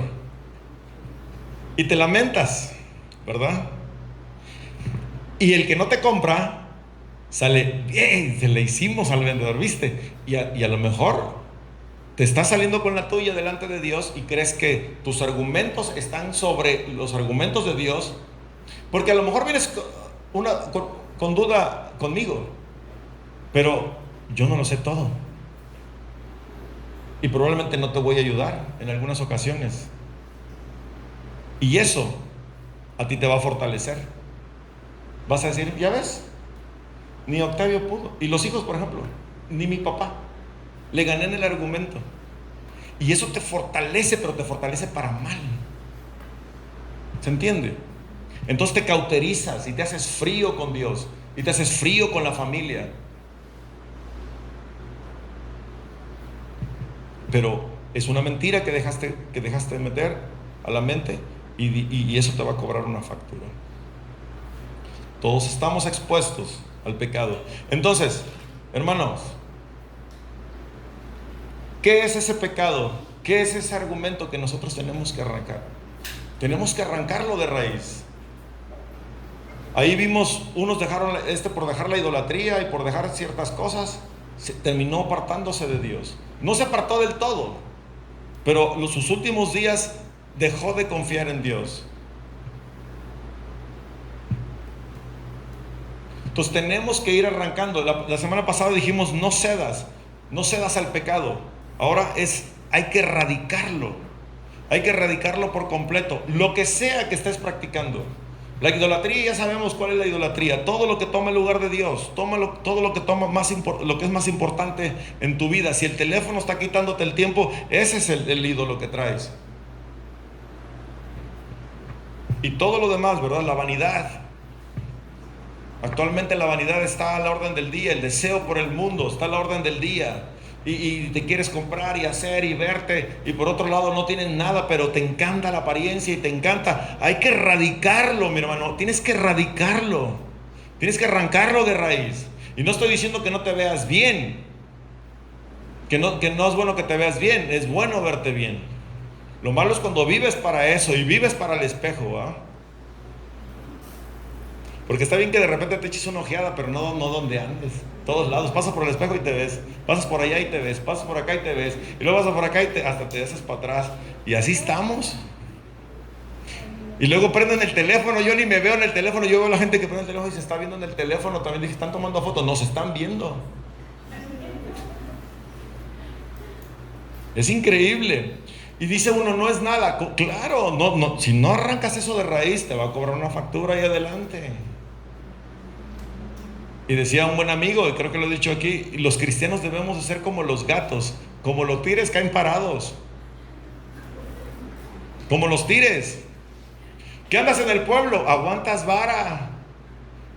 Y te lamentas, ¿verdad? Y el que no te compra sale, bien, se le hicimos al vendedor, ¿viste? Y a lo mejor te estás saliendo con la tuya delante de Dios y crees que tus argumentos están sobre los argumentos de Dios, porque a lo mejor vienes con duda conmigo, pero yo no lo sé todo. Y probablemente no te voy a ayudar en algunas ocasiones. Y eso a ti te va a fortalecer. Vas a decir, ya ves, ni Octavio pudo. Y los hijos, por ejemplo, ni mi papá. Le gané en el argumento. Y eso te fortalece, pero te fortalece para mal. ¿Se entiende? Entonces te cauterizas y te haces frío con Dios. Y te haces frío con la familia. Pero es una mentira que dejaste de meter a la mente y eso te va a cobrar una factura. Todos estamos expuestos al pecado. Entonces, hermanos, ¿qué es ese pecado? ¿Qué es ese argumento que nosotros tenemos que arrancar? Tenemos que arrancarlo de raíz. Ahí vimos, unos dejaron por dejar la idolatría y por dejar ciertas cosas, terminó apartándose de Dios. No se apartó del todo, pero sus últimos días dejó de confiar en Dios. Entonces tenemos que ir arrancando. La semana pasada dijimos, no cedas al pecado. Ahora hay que erradicarlo. Hay que erradicarlo por completo, lo que sea que estés practicando. La idolatría, ya sabemos cuál es la idolatría. Todo lo que toma el lugar de Dios, todo lo que toma lo que es más importante en tu vida. Si el teléfono está quitándote el tiempo, ese es el ídolo que traes. Y todo lo demás, ¿verdad? La vanidad. Actualmente la vanidad está a la orden del día. El deseo por el mundo está a la orden del día. Y te quieres comprar y hacer y verte, y por otro lado no tienes nada, pero te encanta la apariencia y te encanta. Hay que erradicarlo, mi hermano. Tienes que erradicarlo. Tienes que arrancarlo de raíz. Y no estoy diciendo que no te veas bien, que no es bueno que te veas bien. Es bueno verte bien. Lo malo es cuando vives para eso y vives para el espejo, ¿ah? Porque está bien que de repente te eches una ojeada, pero no donde andes. Todos lados, pasas por el espejo y te ves, pasas por allá y te ves, pasas por acá y te ves, y luego pasas por acá y hasta te haces para atrás. Y así estamos. Y luego prenden el teléfono, yo ni me veo en el teléfono, yo veo a la gente que prende el teléfono y se está viendo en el teléfono. También dije, están tomando fotos, no se están viendo. Es increíble. Y dice uno, no es nada. Claro, no, si no arrancas eso de raíz, te va a cobrar una factura ahí adelante. Y decía un buen amigo, y creo que lo he dicho aquí, los cristianos debemos de ser como los gatos. Como los tires, caen parados. Como los tires. ¿Qué andas en el pueblo? Aguantas vara.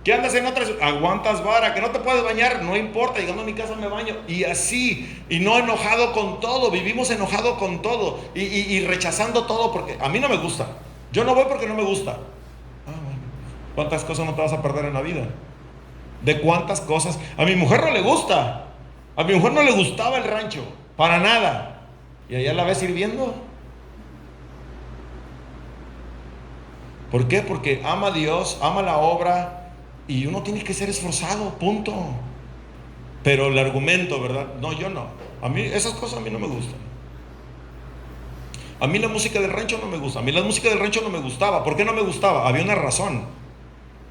¿Qué andas en otras? Aguantas vara. ¿Que no te puedes bañar? No importa, llegando a mi casa me baño. Y así, y no enojado con todo. Vivimos enojado con todo y rechazando todo porque a mí no me gusta. Yo no voy porque no me gusta. Bueno. ¿Cuántas cosas no te vas a perder en la vida? ¿De cuántas cosas? A mi mujer no le gusta. A mi mujer no le gustaba el rancho, para nada. Y allá la ves sirviendo. ¿Por qué? Porque ama a Dios, ama la obra, y uno tiene que ser esforzado, punto. Pero el argumento, ¿verdad? No, yo no. A mí esas cosas a mí no me gustan. A mí la música del rancho no me gusta. A mí la música del rancho no me gustaba. ¿Por qué no me gustaba? Había una razón.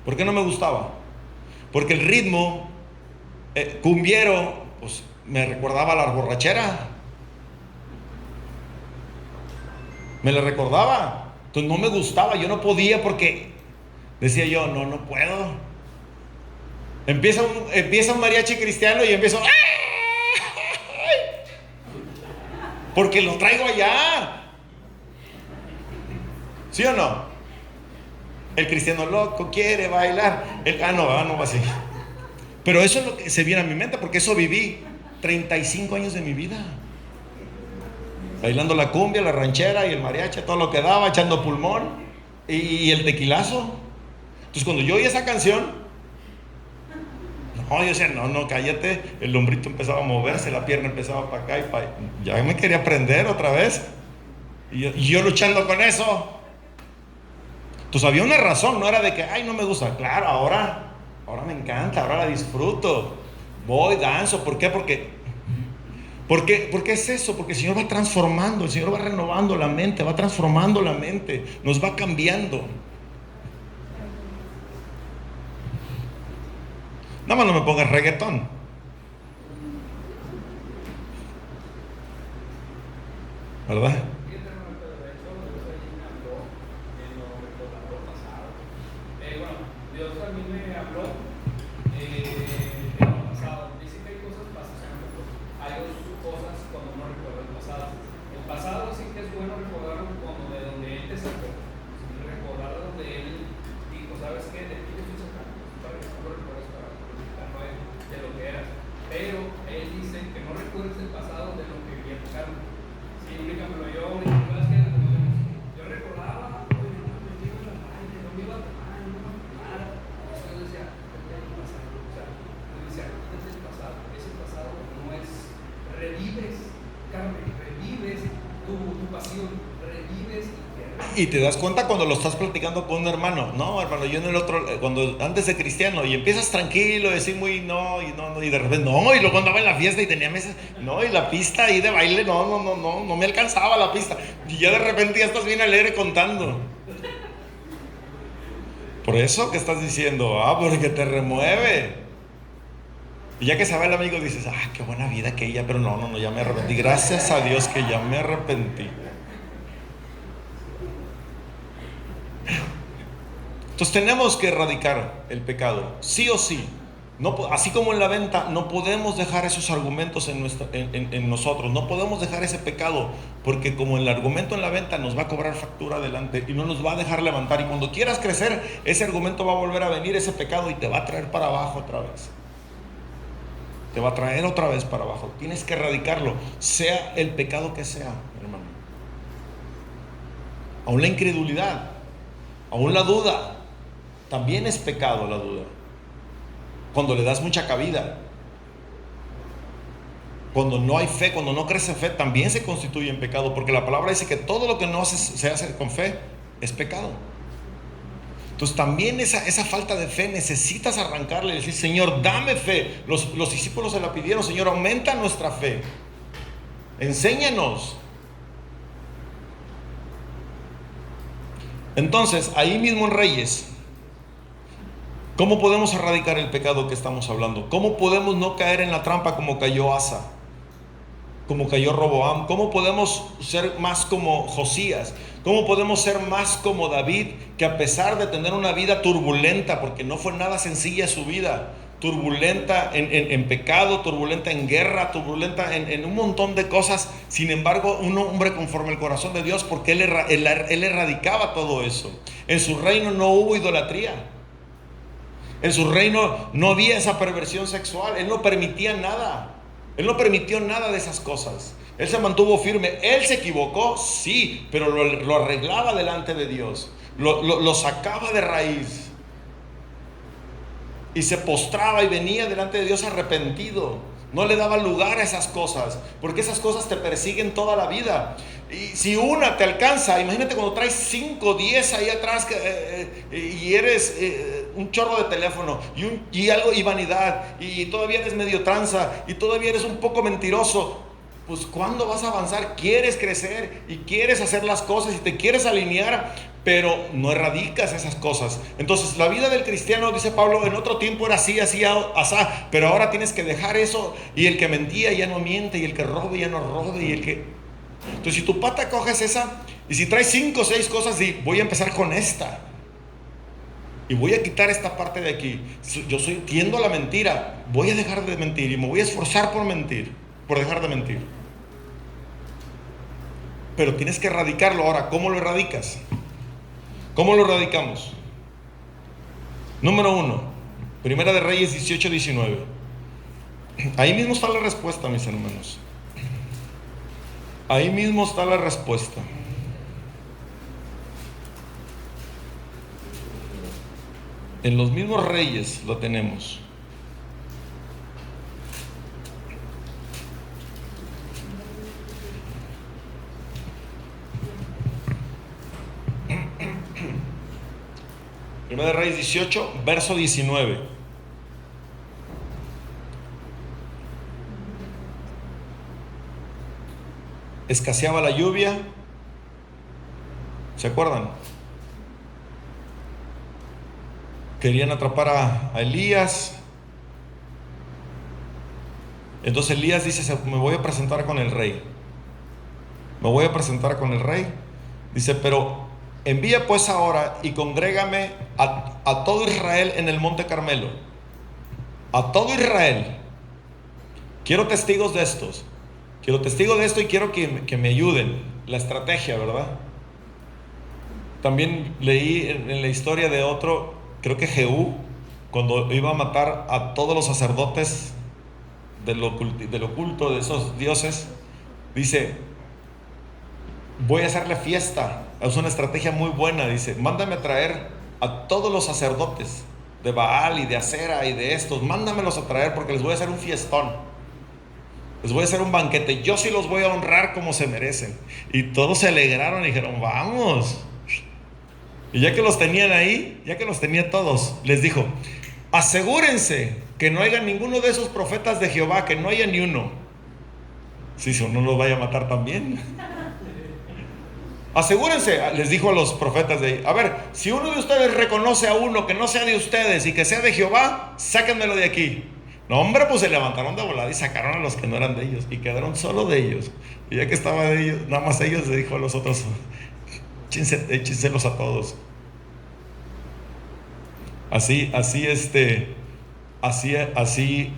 ¿Por qué no me gustaba? Porque el ritmo cumbiero, pues me recordaba a la borrachera. Me la recordaba. Entonces no me gustaba. Yo no podía porque decía yo, no puedo. Empieza un mariachi cristiano y empiezo, ¡ay! Porque lo traigo allá. ¿Sí o no? El cristiano loco quiere bailar. No va así. Pero eso es lo que se viene a mi mente, porque eso viví 35 años de mi vida. Bailando la cumbia, la ranchera y el mariachi, todo lo que daba, echando pulmón y el tequilazo. Entonces cuando yo oí esa canción, no, yo decía, no, cállate. El hombrito empezaba a moverse, la pierna empezaba para acá y para allá. Ya me quería prender otra vez. Y yo luchando con eso. Entonces había una razón, no era de que, ay, no me gusta. Claro, ahora me encanta, ahora la disfruto. Voy, danzo. ¿Por qué? Porque es eso, porque el Señor va transformando, el Señor va renovando la mente, va transformando la mente, nos va cambiando. Nada más no me pongas reggaetón. ¿Verdad? Dios a mí me habló en el pasado. Dice que hay cosas pasadas, hay cosas cuando uno recuerda el pasado. El pasado sí que es bueno recordarlo como de donde Él te sacó. Recordar donde Él dijo, ¿sabes qué? De ti te estoy sacando. Para que no lo recuerdes para de lo que eras. Pero Él dice que no recuerdes el pasado de lo que vivía tu carne. Sí, únicamente yo recordaba, no me iba a la calle, no me iba a tomar, no me iba a fumar. Yo decía, quítate el pasado. Ese pasado no es. Revives, Carmen, revives tu pasión, revives y te das cuenta cuando lo estás platicando con un hermano. No, hermano, yo en el otro, cuando antes de cristiano, y empiezas tranquilo, decir muy no, y de repente no, y luego andaba en la fiesta y tenía mesas, no, y la pista ahí de baile, no me alcanzaba la pista, y ya de repente ya estás bien alegre contando. Por eso que estás diciendo, porque te remueve. Y ya que se va el amigo dices, qué buena vida aquella, pero no, ya me arrepentí. Gracias a Dios que ya me arrepentí. Entonces tenemos que erradicar el pecado, sí o sí. No, así como en la venta, no podemos dejar esos argumentos en nosotros, no podemos dejar ese pecado, porque como el argumento en la venta nos va a cobrar factura adelante y no nos va a dejar levantar, y cuando quieras crecer, ese argumento va a volver a venir, ese pecado, y te va a traer para abajo otra vez. Te va a traer otra vez para abajo. Tienes que erradicarlo, sea el pecado que sea, hermano. Aún la incredulidad, aún la duda, también es pecado la duda. Cuando le das mucha cabida, cuando no hay fe, cuando no crece fe, también se constituye en pecado, porque la palabra dice que todo lo que no se hace con fe es pecado. Entonces también esa falta de fe necesitas arrancarle y decir, Señor, dame fe. Los discípulos se la pidieron, Señor, aumenta nuestra fe, enséñanos. Entonces, ahí mismo en Reyes, ¿cómo podemos erradicar el pecado que estamos hablando? ¿Cómo podemos no caer en la trampa como cayó Asa, como cayó Roboam? ¿Cómo podemos ser más como Josías? ¿Cómo podemos ser más como David, que a pesar de tener una vida turbulenta, porque no fue nada sencilla su vida, turbulenta en pecado, turbulenta en guerra, turbulenta en un montón de cosas, sin embargo, un hombre conforme al corazón de Dios, porque él erradicaba todo eso? En su reino no hubo idolatría. En su reino no había esa perversión sexual. Él no permitía nada. Él no permitió nada de esas cosas. Él se mantuvo firme. Él se equivocó, sí, pero lo arreglaba delante de Dios. Lo sacaba de raíz. Y se postraba y venía delante de Dios arrepentido. No le daba lugar a esas cosas, porque esas cosas te persiguen toda la vida. Y si una te alcanza, imagínate cuando traes 5, 10 ahí atrás y eres un chorro de teléfono y algo y vanidad y todavía eres medio tranza y todavía eres un poco mentiroso, pues ¿cuándo vas a avanzar? Quieres crecer y quieres hacer las cosas y te quieres alinear, pero no erradicas esas cosas. Entonces la vida del cristiano, dice Pablo, en otro tiempo era así, asá, pero ahora tienes que dejar eso, y el que mentía ya no miente, y el que robe ya no robe, y el que... Entonces si tu pata coja es esa, y si traes 5 o 6 cosas, y voy a empezar con esta, y voy a quitar esta parte de aquí. Tiendo a la mentira, voy a dejar de mentir y me voy a esforzar por dejar de mentir. Pero tienes que erradicarlo. Ahora, ¿cómo lo erradicas? ¿Cómo lo erradicamos? Número 1, Primera de Reyes 18-19. Ahí mismo está la respuesta, mis hermanos. Ahí mismo está la respuesta. En los mismos Reyes lo tenemos. Primera de Reyes 18, verso 19. Escaseaba la lluvia. ¿Se acuerdan? Querían atrapar a Elías. Entonces Elías dice: me voy a presentar con el rey. Me voy a presentar con el rey. Dice: pero envía pues ahora y congrégame a todo Israel en el monte Carmelo. A todo Israel. Quiero testigos de estos. Quiero testigos de esto y quiero que me ayuden. La estrategia, ¿verdad? También leí en la historia de otro, creo que Jehú, cuando iba a matar a todos los sacerdotes del oculto de esos dioses, dice: voy a hacerle fiesta. Es una estrategia muy buena. Dice: mándame a traer a todos los sacerdotes de Baal y de Acera y de estos, mándamelos a traer porque les voy a hacer un fiestón, les voy a hacer un banquete, yo sí los voy a honrar como se merecen. Y todos se alegraron y dijeron: vamos. Y ya que los tenían ahí, ya que los tenía todos, les dijo: asegúrense que no haya ninguno de esos profetas de Jehová, que no haya ni uno. Si no los vaya a matar también. Asegúrense, les dijo a los profetas de ahí: a ver, si uno de ustedes reconoce a uno que no sea de ustedes y que sea de Jehová, sáquenmelo de aquí. No, hombre, pues se levantaron de volada y sacaron a los que no eran de ellos y quedaron solo de ellos. Y ya que estaba de ellos, nada más ellos, le dijo a los otros: échenselos a todos. Así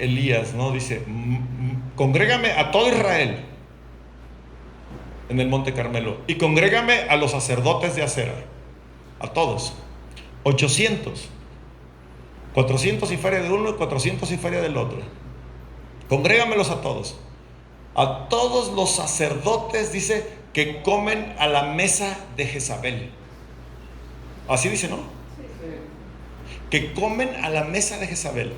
Elías, ¿no? Dice: congrégame a todo Israel en el monte Carmelo, y congrégame a los sacerdotes de Acera, a todos, 800, 400 y feria de uno y 400 y feria del otro. Congrégamelos a todos los sacerdotes, dice, que comen a la mesa de Jezabel. Así dice, ¿no? Que comen a la mesa de Jezabel.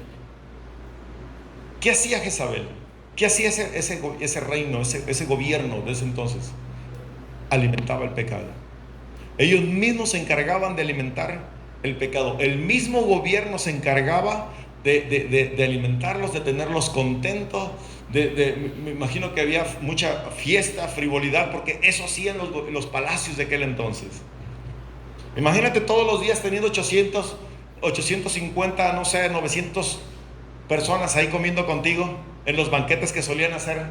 ¿Qué hacía Jezabel? ¿Qué hacía ese reino, ese gobierno de ese entonces? Alimentaba el pecado. Ellos mismos se encargaban de alimentar el pecado. El mismo gobierno se encargaba de alimentarlos, de tenerlos contentos. Me imagino que había mucha fiesta, frivolidad, porque eso hacían los palacios de aquel entonces. Imagínate todos los días teniendo 850, no sé, 900 personas ahí comiendo contigo en los banquetes que solían hacer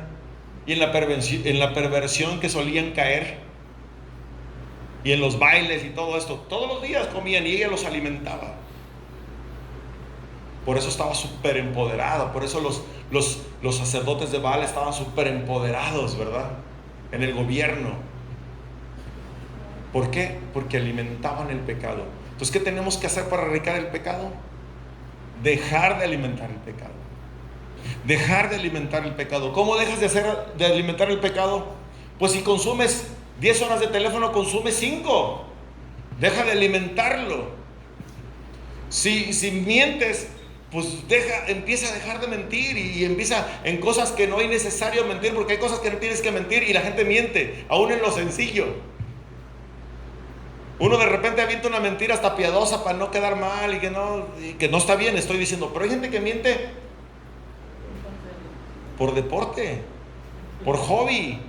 y en la perversión que solían caer y en los bailes y todo esto. Todos los días comían y ella los alimentaba. Por eso estaba súper empoderada. Por eso los sacerdotes de Baal estaban súper empoderados, ¿verdad? En el gobierno. ¿Por qué? Porque alimentaban el pecado. Entonces, ¿qué tenemos que hacer para erradicar el pecado? Dejar de alimentar el pecado. Dejar de alimentar el pecado. ¿Cómo dejas de alimentar el pecado? Pues si consumes 10 horas de teléfono, consume 5. Deja de alimentarlo. Si mientes, pues empieza a dejar de mentir y empieza en cosas que no es necesario mentir, porque hay cosas que no tienes que mentir y la gente miente, aún en lo sencillo. Uno de repente avienta una mentira hasta piadosa para no quedar mal y que no está bien, estoy diciendo. Pero hay gente que miente por deporte, por hobby.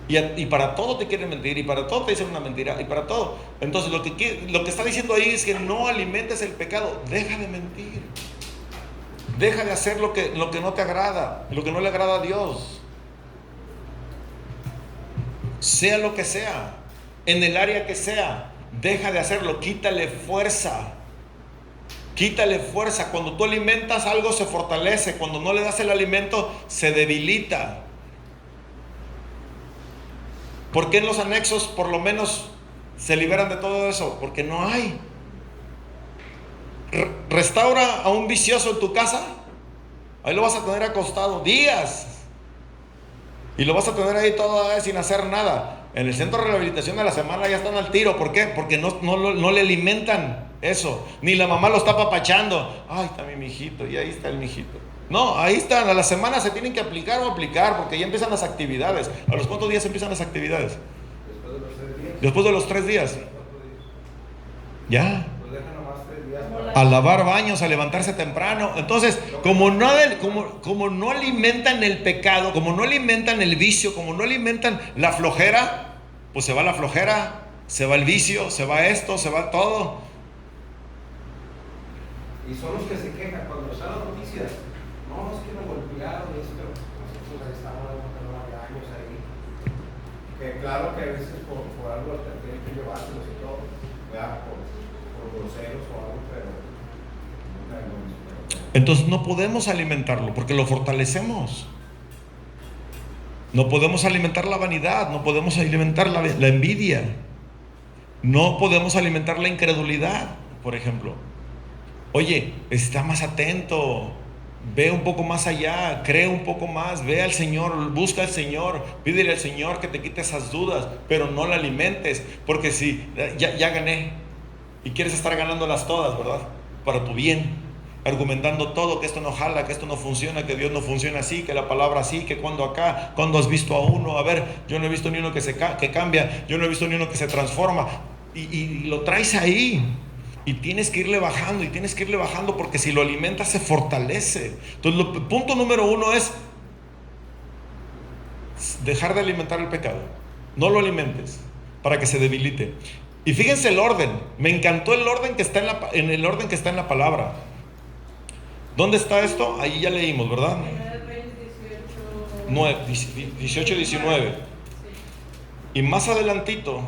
Y para todo te quieren mentir, y para todo te dicen una mentira, y para todo. Entonces lo que está diciendo ahí es que no alimentes el pecado. Deja de mentir. Deja de hacer lo que no te agrada, lo que no le agrada a Dios. Sea lo que sea, en el área que sea, deja de hacerlo. Quítale fuerza. Quítale fuerza. Cuando tú alimentas algo se fortalece. Cuando no le das el alimento se debilita. ¿Por qué en los anexos por lo menos se liberan de todo eso? Porque no hay. Restaura a un vicioso en tu casa, ahí lo vas a tener acostado días y lo vas a tener ahí todo sin hacer nada. En el centro de rehabilitación a la semana ya están al tiro. ¿Por qué? Porque no le alimentan eso, ni la mamá lo está apapachando. Ay, está mi mijito, y ahí está el mijito. No, ahí están, a la semana se tienen que aplicar porque ya empiezan las actividades. ¿A los cuántos días empiezan las actividades? Después de los 3 días. Después de los 3 días. Ya. Pues deja nomás 3 días para... A lavar baños, a levantarse temprano. Entonces, como no alimentan el pecado, como no alimentan el vicio, como no alimentan la flojera, pues se va la flojera, se va el vicio, se va esto, se va todo. Y son los que se quejan cuando salen las noticias. No, es que me golpearon esto. Nosotros ahí estamos dando años ahí. Que claro que a veces por algo hasta tienen que llevárselos y todo, ¿verdad? Por groseros o algo, pero nunca es lo mismo. Entonces no podemos alimentarlo porque lo fortalecemos. No podemos alimentar la vanidad, no podemos alimentar la envidia, no podemos alimentar la incredulidad, por ejemplo. Oye, está más atento, ve un poco más allá, cree un poco más, ve al Señor, busca al Señor, pídele al Señor que te quite esas dudas, pero no la alimentes, porque si ya gané y quieres estar ganándolas todas, ¿verdad? Para tu bien, argumentando todo, que esto no jala, que esto no funciona, que Dios no funciona así, que la palabra así, que cuando acá, cuando has visto a uno, a ver, yo no he visto ni uno que cambia, yo no he visto ni uno que se transforma, y lo traes ahí. Y tienes que irle bajando, porque si lo alimentas se fortalece. Entonces, punto número 1 es dejar de alimentar el pecado. No lo alimentes para que se debilite. Y fíjense el orden. Me encantó el orden que está en el orden que está en la palabra. ¿Dónde está esto? Ahí ya leímos, ¿verdad? 18, 19. Y más adelantito,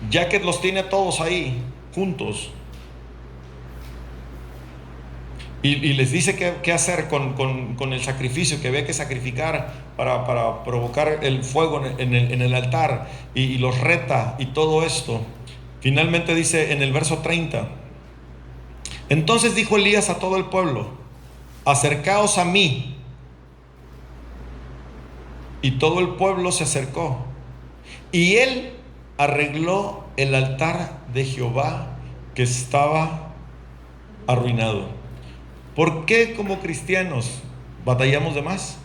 ya que los tiene a todos ahí juntos y les dice qué hacer con el sacrificio, que había que sacrificar para provocar el fuego en el altar, y los reta y todo esto, finalmente dice en el verso 30: entonces dijo Elías a todo el pueblo: acercaos a mí. Y todo el pueblo se acercó, y él arregló el altar de Jehová que estaba arruinado. ¿Por qué como cristianos batallamos de más?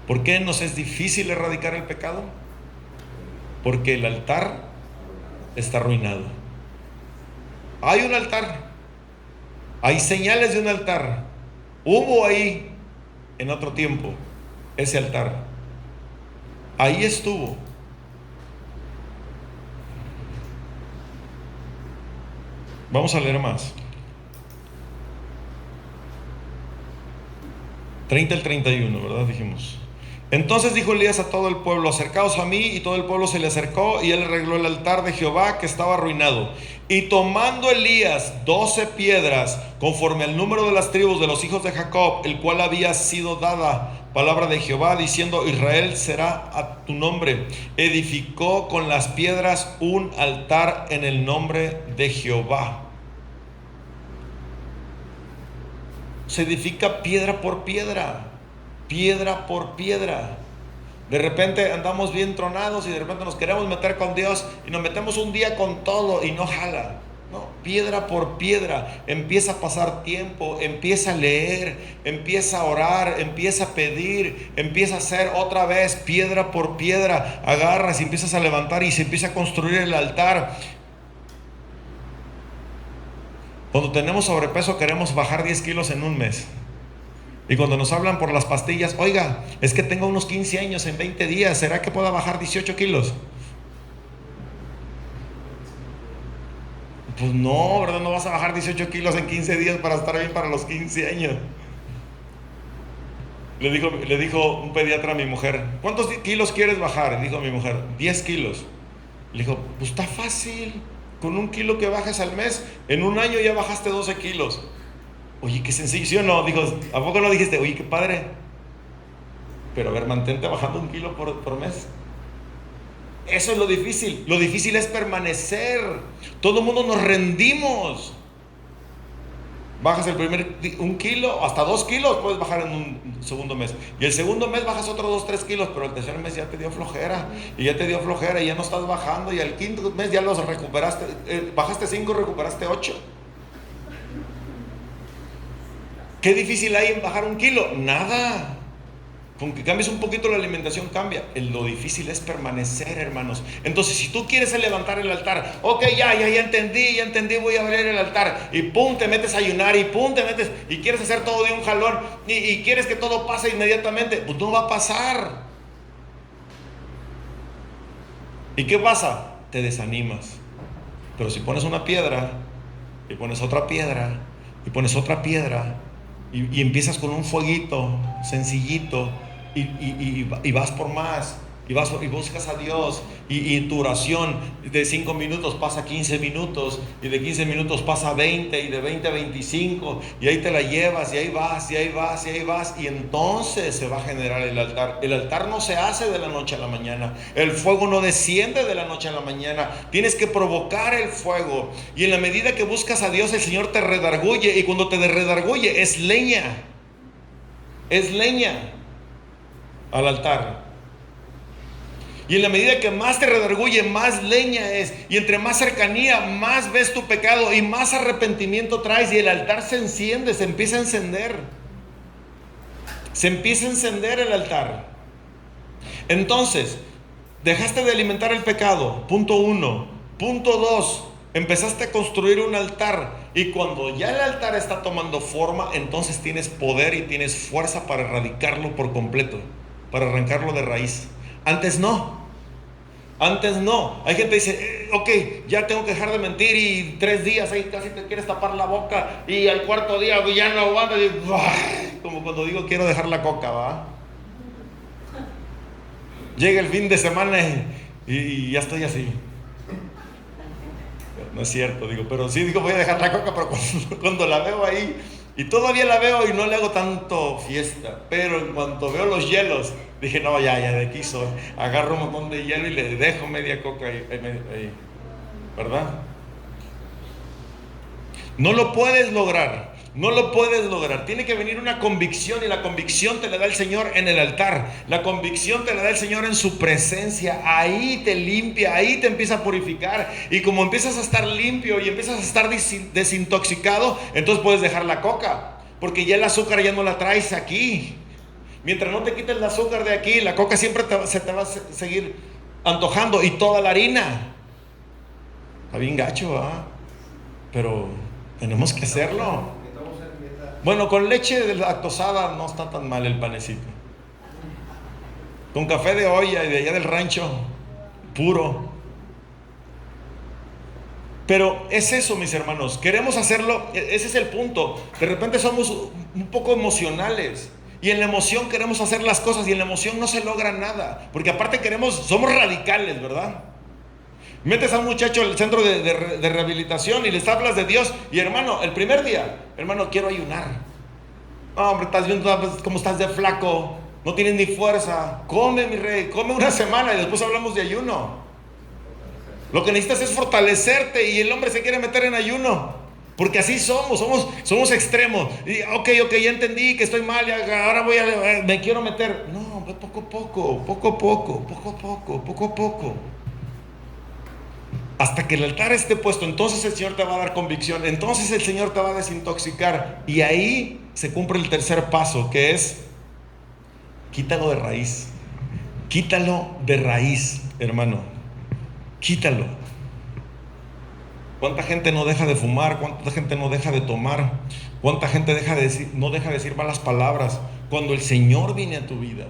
¿Por qué nos es difícil erradicar el pecado? Porque el altar está arruinado. Hay un altar, hay señales de un altar. Hubo ahí en otro tiempo ese altar, ahí estuvo. Vamos a leer más. 30 al 31, ¿verdad? Dijimos. Entonces dijo Elías a todo el pueblo: acercaos a mí. Y todo el pueblo se le acercó, y él arregló el altar de Jehová que estaba arruinado. Y tomando Elías 12 piedras, conforme al número de las tribus de los hijos de Jacob, el cual había sido dada palabra de Jehová, diciendo: Israel será a tu nombre, edificó con las piedras un altar en el nombre de Jehová. Se edifica piedra por piedra, piedra por piedra. De repente andamos bien tronados y de repente nos queremos meter con Dios y nos metemos un día con todo y no jala. No, piedra por piedra. Empieza a pasar tiempo, empieza a leer, empieza a orar, empieza a pedir, empieza a hacer otra vez piedra por piedra. Agarras y empiezas a levantar y se empieza a construir el altar. Cuando tenemos sobrepeso queremos bajar 10 kilos en un mes. Y cuando nos hablan por las pastillas, oiga, es que tengo unos 15 años en 20 días, ¿será que pueda bajar 18 kilos? Pues no, ¿verdad? No vas a bajar 18 kilos en 15 días para estar bien para los 15 años. Le dijo un pediatra a mi mujer, ¿cuántos kilos quieres bajar? Dijo mi mujer, 10 kilos. Le dijo, pues está fácil, con 1 kilo que bajes al mes, en un año ya bajaste 12 kilos. Oye, qué sencillo, ¿sí o no? Dijo, ¿a poco no dijiste, oye, qué padre? Pero a ver, mantente bajando 1 kilo por mes. Eso es lo difícil es permanecer. Todo el mundo nos rendimos. Bajas el primer 1 kilo, hasta 2 kilos puedes bajar en un segundo mes. Y el segundo mes bajas otros 2, 3 kilos, pero el tercer mes ya te dio flojera. Y ya te dio flojera y ya no estás bajando. Y al quinto mes ya los recuperaste. Bajaste 5, recuperaste 8. ¿Qué difícil hay en bajar 1 kilo? Nada. Con que cambies un poquito la alimentación cambia. Lo difícil es permanecer, hermanos. Entonces, si tú quieres levantar el altar, ok, ya entendí, voy a abrir el altar. Y pum, te metes a ayunar, y pum, te metes, y quieres hacer todo de un jalón, y quieres que todo pase inmediatamente. Pues no va a pasar. ¿Y qué pasa? Te desanimas. Pero si pones una piedra, y pones otra piedra, y pones otra piedra, y empiezas con un fueguito sencillito, y vas por más, y buscas a Dios, y tu oración de 5 minutos pasa a 15 minutos, y de 15 minutos pasa a 20, y de 20 a 25, y ahí te la llevas, y ahí vas, y entonces se va a generar el altar. El altar no se hace de la noche a la mañana, el fuego no desciende de la noche a la mañana, tienes que provocar el fuego, y en la medida que buscas a Dios, el Señor te redarguye, y cuando te redarguye es leña al altar. Y en la medida que más te redarguye, más leña es. Y entre más cercanía, más ves tu pecado y más arrepentimiento traes. Y el altar se enciende, se empieza a encender. Se empieza a encender el altar. Entonces, dejaste de alimentar el pecado. Punto 1. Punto 2. Empezaste a construir un altar. Y cuando ya el altar está tomando forma, entonces tienes poder y tienes fuerza para erradicarlo por completo, para arrancarlo de raíz. Antes no. Hay gente que dice, ok, ya tengo que dejar de mentir, y 3 días ahí casi te quieres tapar la boca, y al 4.º día ya no aguanto, como cuando digo quiero dejar la coca, ¿va? Llega el fin de semana y ya estoy así. No es cierto, pero sí digo voy a dejar la coca, pero cuando la veo ahí, y todavía la veo y no le hago tanto fiesta, pero en cuanto veo los hielos, dije no, ya de aquí soy. Agarro un montón de hielo y le dejo media coca ahí, ¿verdad? No lo puedes lograr. Tiene que venir una convicción, y la convicción te la da el Señor en el altar. La convicción te la da el Señor en su presencia. Ahí te limpia, ahí te empieza a purificar. Y como empiezas a estar limpio y empiezas a estar desintoxicado, entonces puedes dejar la coca, porque ya el azúcar ya no la traes aquí. Mientras no te quites el azúcar de aquí, la coca siempre se te va a seguir antojando, y toda la harina. Está bien gacho, ¿verdad? Pero tenemos que hacerlo. Bueno, con leche lactosada no está tan mal el panecito. Con café de olla y de allá del rancho, puro. Pero es eso, mis hermanos, queremos hacerlo, ese es el punto. De repente somos un poco emocionales, y en la emoción queremos hacer las cosas, y en la emoción no se logra nada, porque aparte somos radicales, ¿verdad? Metes a un muchacho al centro de rehabilitación y les hablas de Dios, y hermano, el primer día, hermano, quiero ayunar. No, hombre, estás viendo cómo estás de flaco, no tienes ni fuerza. Come, mi rey, come una semana y después hablamos de ayuno. Lo que necesitas es fortalecerte, y el hombre se quiere meter en ayuno, porque así somos extremos. Y, ok, ya entendí que estoy mal, y ahora me quiero meter. No, poco a poco. Hasta que el altar esté puesto, entonces el Señor te va a dar convicción, entonces el Señor te va a desintoxicar. Y ahí se cumple el tercer paso, que es: quítalo de raíz. Quítalo de raíz, hermano. Quítalo. ¿Cuánta gente no deja de fumar? ¿Cuánta gente no deja de tomar? ¿Cuánta gente no deja de decir malas palabras cuando el Señor viene a tu vida?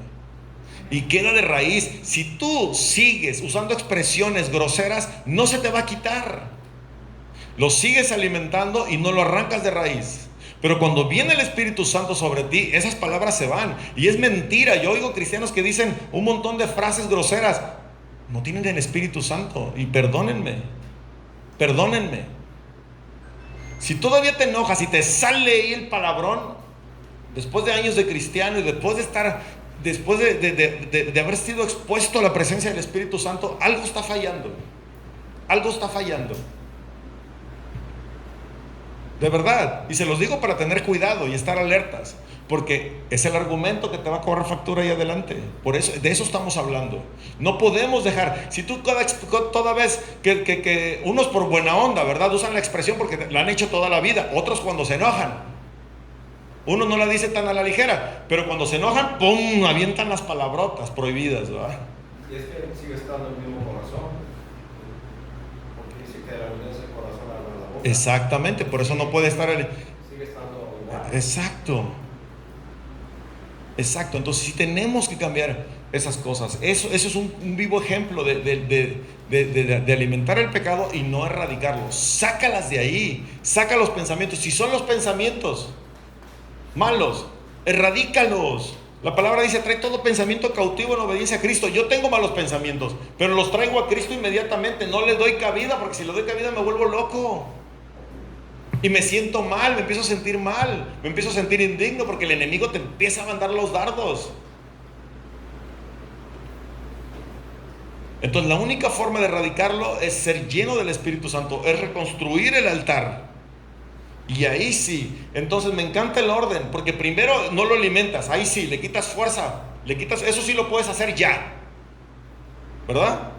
Y queda de raíz. Si tú sigues usando expresiones groseras, no se te va a quitar. Lo sigues alimentando y no lo arrancas de raíz. Pero cuando viene el Espíritu Santo sobre ti, esas palabras se van. Y es mentira. Yo oigo cristianos que dicen un montón de frases groseras. No tienen el Espíritu Santo. Y perdónenme. Si todavía te enojas y te sale ahí el palabrón, después de años de cristiano y después de haber sido expuesto a la presencia del Espíritu Santo, algo está fallando. De verdad. Y se los digo para tener cuidado y estar alertas, porque es el argumento que te va a cobrar factura ahí adelante. Por eso, de eso estamos hablando. No podemos dejar. Si tú toda vez que unos por buena onda, ¿verdad?, usan la expresión porque la han hecho toda la vida, otros cuando se enojan. Uno no la dice tan a la ligera, pero cuando se enojan, ¡pum!, avientan las palabrotas prohibidas, ¿verdad? Y es que sigue estando el mismo corazón. Porque dice que de la unión del corazón habla la boca. Exactamente, por eso no puede estar Sigue estando igual. Exacto. Entonces sí tenemos que cambiar esas cosas. Eso es un vivo ejemplo de alimentar el pecado y no erradicarlo. Sácalas de ahí. Saca los pensamientos. Si son los pensamientos malos, erradícalos. La palabra dice: trae todo pensamiento cautivo en obediencia a Cristo. Yo tengo malos pensamientos, pero los traigo a Cristo inmediatamente. No le doy cabida, porque si le doy cabida me vuelvo loco. Y me siento mal, me empiezo a sentir mal, me empiezo a sentir indigno, porque el enemigo te empieza a mandar los dardos. Entonces la única forma de erradicarlo es ser lleno del Espíritu Santo, es reconstruir el altar. Y ahí sí, entonces me encanta el orden, porque primero no lo alimentas, ahí sí, le quitas fuerza, eso sí lo puedes hacer ya, ¿verdad?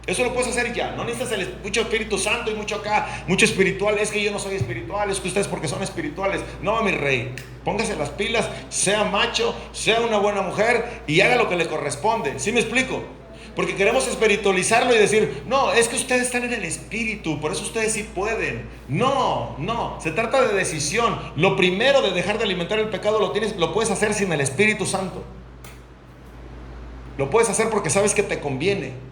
Eso lo puedes hacer ya, no necesitas mucho Espíritu Santo y mucho acá, mucho espiritual. Es que yo no soy espiritual, es que ustedes porque son espirituales. No, mi rey, póngase las pilas, sea macho, sea una buena mujer y haga lo que le corresponde. ¿Sí me explico? Porque queremos espiritualizarlo y decir: no, es que ustedes están en el Espíritu, por eso ustedes sí pueden. No, se trata de decisión. Lo primero de dejar de alimentar el pecado lo puedes hacer sin el Espíritu Santo. Lo puedes hacer porque sabes que te conviene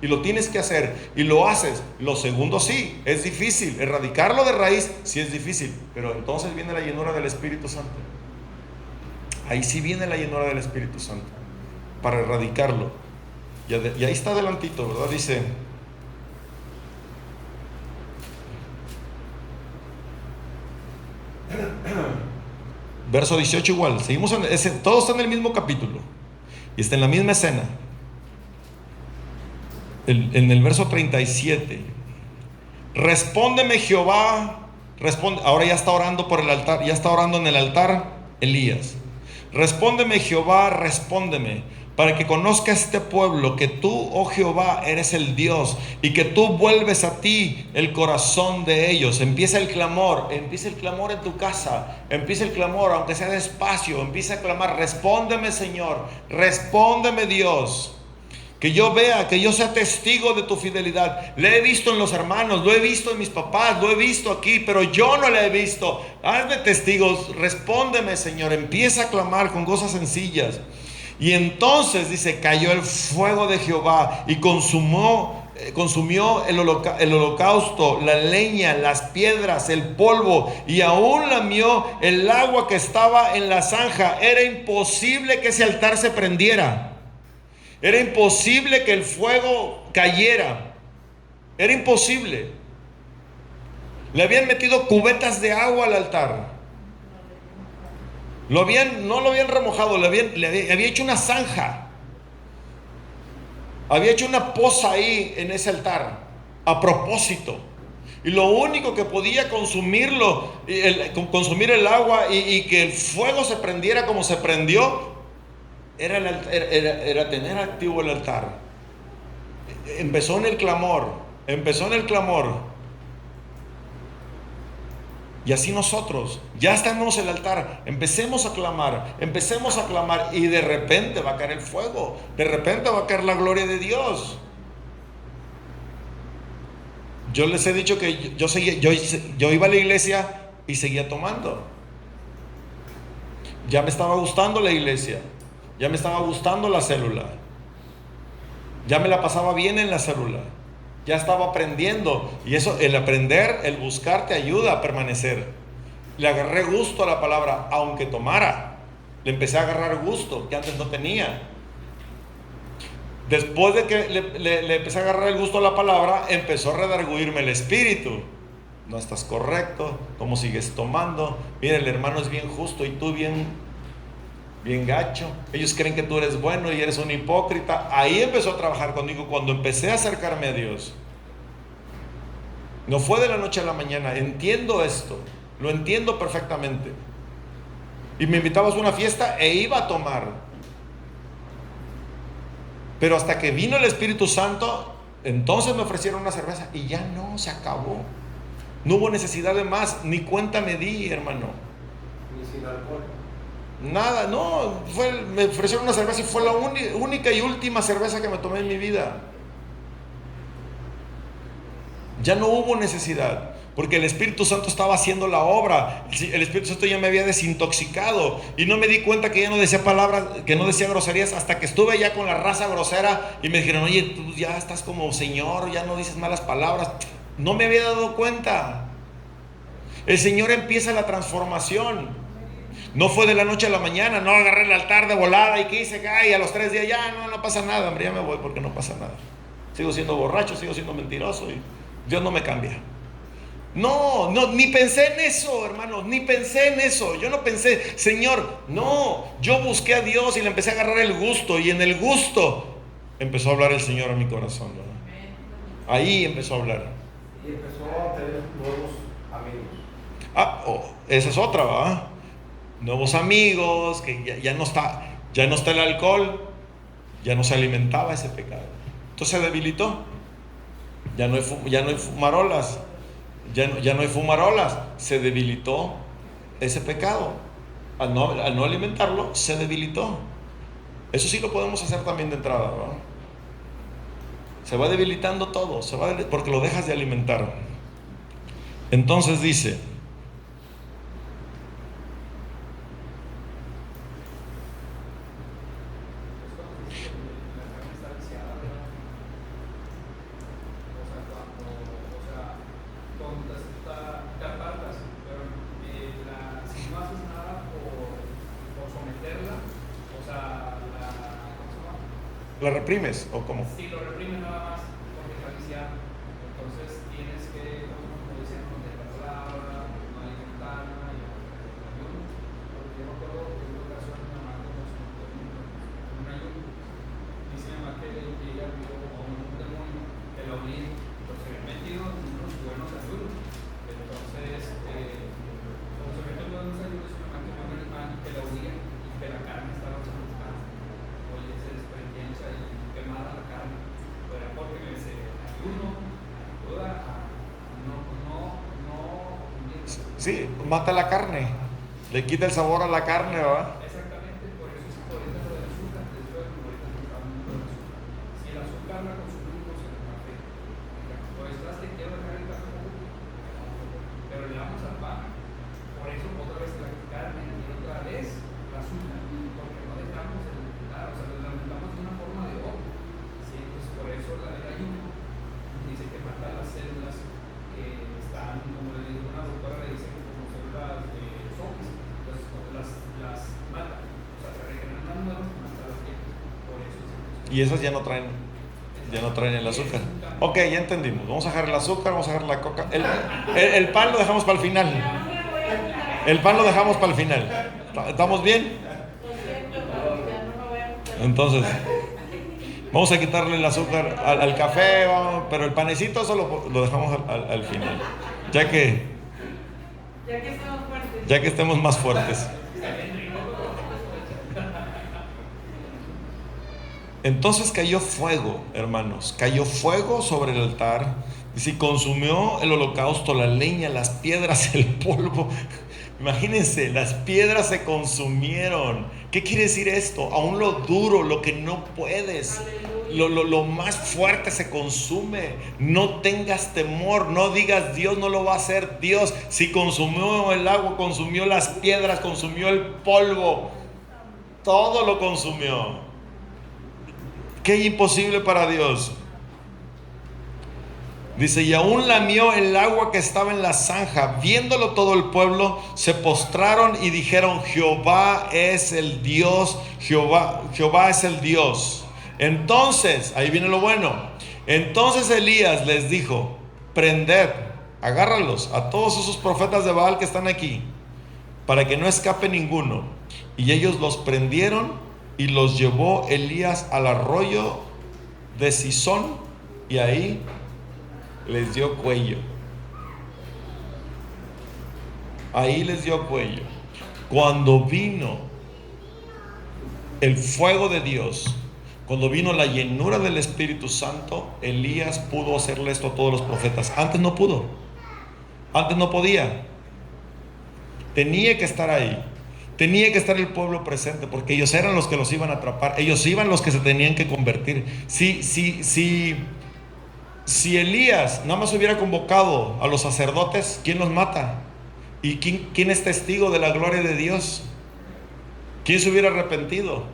y lo tienes que hacer y lo haces. Lo segundo sí, es difícil. Erradicarlo de raíz sí es difícil, pero entonces viene la llenura del Espíritu Santo. Ahí sí viene la llenura del Espíritu Santo para erradicarlo. Y ahí está adelantito, ¿verdad? Dice: verso 18 igual. Seguimos todo está en el mismo capítulo y está en la misma escena. En el verso 37: respóndeme, Jehová. Ahora ya está orando por el altar, ya está orando en el altar Elías. Respóndeme, Jehová, respóndeme, para que conozca este pueblo que tú, oh Jehová, eres el Dios, y que tú vuelves a ti el corazón de ellos. Empieza el clamor en tu casa, empieza el clamor, aunque sea despacio, empieza a clamar: respóndeme, Señor, respóndeme, Dios. Que yo vea, que yo sea testigo de tu fidelidad. Le he visto en los hermanos, lo he visto en mis papás, lo he visto aquí, pero yo no le he visto. Hazme testigos, respóndeme, Señor. Empieza a clamar con cosas sencillas. Y entonces dice: cayó el fuego de Jehová y consumió el holocausto, la leña, las piedras, el polvo, y aún lamió el agua que estaba en la zanja. Era imposible que ese altar se prendiera. Era imposible que el fuego cayera. Era imposible. Le habían metido cubetas de agua al altar. No lo habían remojado, le había hecho una zanja. Había hecho una poza ahí en ese altar, a propósito. Y lo único que podía consumir el agua y que el fuego se prendiera como se prendió, era tener activo el altar. Empezó en el clamor, empezó en el clamor. Y así nosotros, ya estamos en el altar, empecemos a clamar y de repente va a caer el fuego, de repente va a caer la gloria de Dios. Yo les he dicho que yo iba a la iglesia y seguía tomando. Ya me estaba gustando la iglesia, ya me estaba gustando la célula, ya me la pasaba bien en la célula. Ya estaba aprendiendo, y eso, el aprender, el buscar te ayuda a permanecer. Le agarré gusto a la palabra, aunque tomara. Le empecé a agarrar gusto que antes no tenía. Después de que le empecé a agarrar el gusto a la palabra, empezó a redarguirme el espíritu. No estás correcto, ¿cómo sigues tomando? Mira, el hermano es bien justo y tú bien gacho. Ellos creen que tú eres bueno y eres un hipócrita. Ahí empezó a trabajar conmigo cuando empecé a acercarme a Dios. No fue de la noche a la mañana. Entiendo esto, lo entiendo perfectamente. Y me invitabas a una fiesta e iba a tomar. Pero hasta que vino el Espíritu Santo, entonces me ofrecieron una cerveza y ya no, se acabó. No hubo necesidad de más, ni cuenta me di, hermano. Ni sin alcohol. Nada, no, me ofrecieron una cerveza y fue la única y última cerveza que me tomé en mi vida. Ya no hubo necesidad, porque el Espíritu Santo estaba haciendo la obra. El Espíritu Santo ya me había desintoxicado y no me di cuenta que ya no decía palabras, que no decía groserías, hasta que estuve ya con la raza grosera y me dijeron: oye, tú ya estás como señor, ya no dices malas palabras. No me había dado cuenta. El Señor empieza la transformación. No fue de la noche a la mañana, no agarré el altar de volada y que hice acá y a los 3 días ya no pasa nada, hombre, ya me voy porque no pasa nada. Sigo siendo borracho, sigo siendo mentiroso y Dios no me cambia. No, ni pensé en eso, hermanos, ni pensé en eso. Yo no pensé, Señor, no, yo busqué a Dios y le empecé a agarrar el gusto, y en el gusto empezó a hablar el Señor a mi corazón, ¿verdad? Ahí empezó a hablar. Y empezó a tener nuevos amigos. Esa es otra, ¿verdad? Nuevos amigos, que ya no está el alcohol, ya no se alimentaba ese pecado. Entonces se debilitó. Ya no hay fumarolas. Ya no hay fumarolas. Se debilitó ese pecado. Al no alimentarlo, se debilitó. Eso sí lo podemos hacer también de entrada, ¿verdad? Se va debilitando todo, porque lo dejas de alimentar. Entonces dice: ¿la reprimes o cómo? Sí, lo reprimes nada más porque está viciado. Entonces tienes que, como decían, contar la palabra, no alimentarla y ayuno. Porque yo me acuerdo que en una ocasión mi mamá en un ayuno, dice mi mamá que ella vio a un demonio que la unía, pero se había metido en unos buenos ayunos. Entonces, como se metió en buenos ayunos, mi mamá que manda el pan que la unía y que la carne estaba descansando. Oye, se desprendía y quemada la carne, pero porque me dice ayuno, ayuda a no. Sí, mata la carne, le quita el sabor a la carne, ¿verdad? Exactamente, por eso es ahorita lo del azúcar, después ahorita se está hablando del azúcar. Si el azúcar la consumimos en el café, por eso te quiero dejar el café, pero le damos al pan, por eso otra vez la carne y otra vez el azúcar, porque no dejamos de alimentar, o sea, lo alimentamos de una forma de otra. Sí, entonces por eso el ayuno dice que mata las células que están, como le digo, una doctora le dice que como células de zombies, entonces las mata, o sea, se regeneran las nuevas y mata las viejas, por eso es. Y esas ya no traen el azúcar. Ok, ya entendimos. Vamos a dejar el azúcar, vamos a dejar la coca. El pan lo dejamos para el final. El pan lo dejamos para el final. ¿Estamos bien? Entonces, vamos a quitarle el azúcar al café, pero el panecito eso lo dejamos al final. Ya que estemos más fuertes. Entonces cayó fuego, hermanos, cayó fuego sobre el altar, y se consumió el holocausto, la leña, las piedras, el polvo. Imagínense, las piedras se consumieron. ¿Qué quiere decir esto? Aún lo duro, lo que no puedes, lo más fuerte se consume. No tengas temor, no digas Dios no lo va a hacer. Dios, si consumió el agua, consumió las piedras, consumió el polvo, todo lo consumió. ¿Qué es imposible para Dios? Dice, y aún lamió el agua que estaba en la zanja. Viéndolo todo el pueblo, se postraron y dijeron, Jehová es el Dios, Jehová es el Dios. Entonces, ahí viene lo bueno. Entonces Elías les dijo, prended, agárralos a todos esos profetas de Baal que están aquí, para que no escape ninguno. Y ellos los prendieron y los llevó Elías al arroyo de Sison, y ahí les dio cuello. Ahí les dio cuello. Cuando vino el fuego de Dios, cuando vino la llenura del Espíritu Santo, Elías pudo hacerle esto a todos los profetas. Antes no pudo. Antes no podía. Tenía que estar ahí. Tenía que estar el pueblo presente, porque ellos eran los que los iban a atrapar. Ellos iban los que se tenían que convertir. Si Elías nada más hubiera convocado a los sacerdotes, ¿quién los mata? ¿Y quién es testigo de la gloria de Dios? ¿Quién se hubiera arrepentido?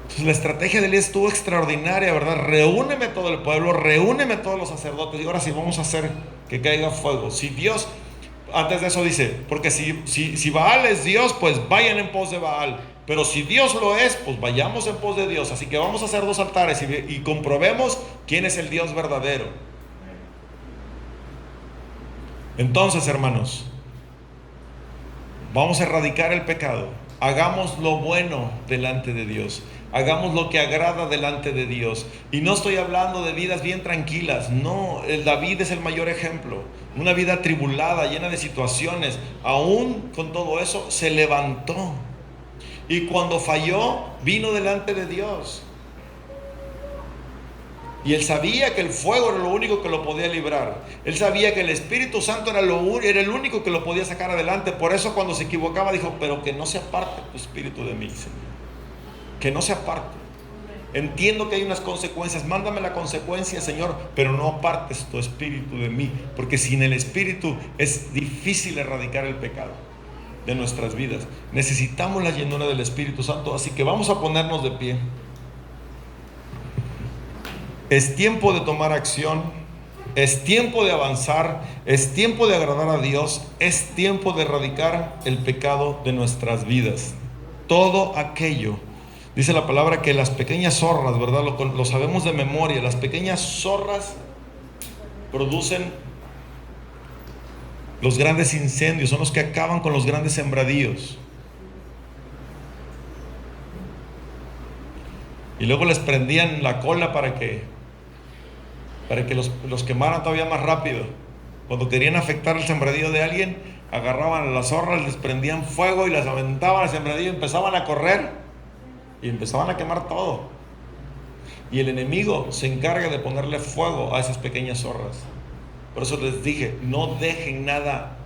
Pues la estrategia de Elías estuvo extraordinaria, ¿verdad? Reúneme todo el pueblo, reúneme todos los sacerdotes, y ahora sí vamos a hacer que caiga fuego. Si Dios, antes de eso dice, porque si Baal es Dios, pues vayan en pos de Baal. Pero si Dios lo es, pues vayamos en pos de Dios. Así que vamos a hacer 2 altares y comprobemos quién es el Dios verdadero. Entonces, hermanos, vamos a erradicar el pecado. Hagamos lo bueno delante de Dios. Hagamos lo que agrada delante de Dios. Y no estoy hablando de vidas bien tranquilas. No, David es el mayor ejemplo. Una vida atribulada, llena de situaciones. Aún con todo eso, se levantó. Y cuando falló, vino delante de Dios. Y él sabía que el fuego era lo único que lo podía librar. Él sabía que el Espíritu Santo era el único que lo podía sacar adelante. Por eso cuando se equivocaba dijo, pero que no se aparte tu espíritu de mí, Señor. Que no se aparte. Entiendo que hay unas consecuencias. Mándame la consecuencia, Señor, pero no apartes tu espíritu de mí. Porque sin el Espíritu es difícil erradicar el pecado de nuestras vidas. Necesitamos la llenura del Espíritu Santo. Así que vamos a ponernos de pie. Es tiempo de tomar acción, es tiempo de avanzar, es tiempo de agradar a Dios, es tiempo de erradicar el pecado de nuestras vidas. Todo aquello, dice la palabra que las pequeñas zorras, ¿verdad? Lo sabemos de memoria, las pequeñas zorras producen los grandes incendios, son los que acaban con los grandes sembradíos. Y luego les prendían la cola para que los quemaran todavía más rápido. Cuando querían afectar el sembradío de alguien, agarraban a las zorras, les prendían fuego y las aventaban al sembradío, empezaban a correr y empezaban a quemar todo. Y el enemigo se encarga de ponerle fuego a esas pequeñas zorras. Por eso les dije, no dejen nada,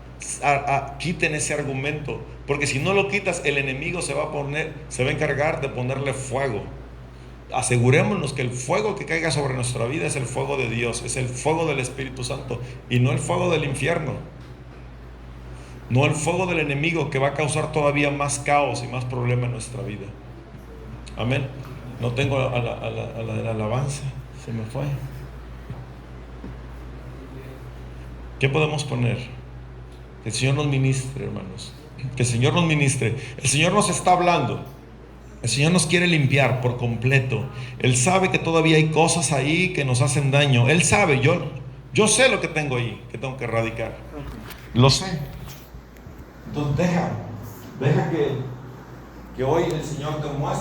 quiten ese argumento, porque si no lo quitas, el enemigo se va a encargar de ponerle fuego. Asegurémonos que el fuego que caiga sobre nuestra vida es el fuego de Dios, es el fuego del Espíritu Santo y no el fuego del infierno, no el fuego del enemigo que va a causar todavía más caos y más problema en nuestra vida. Amén. No tengo a la de la alabanza, se me fue. ¿Qué podemos poner? Que el Señor nos ministre, hermanos, que el Señor nos ministre. El Señor nos está hablando. El Señor nos quiere limpiar por completo. Él sabe que todavía hay cosas ahí que nos hacen daño. Él sabe, yo sé lo que tengo ahí, que tengo que erradicar. Lo sé. Entonces deja que hoy el Señor te muestre.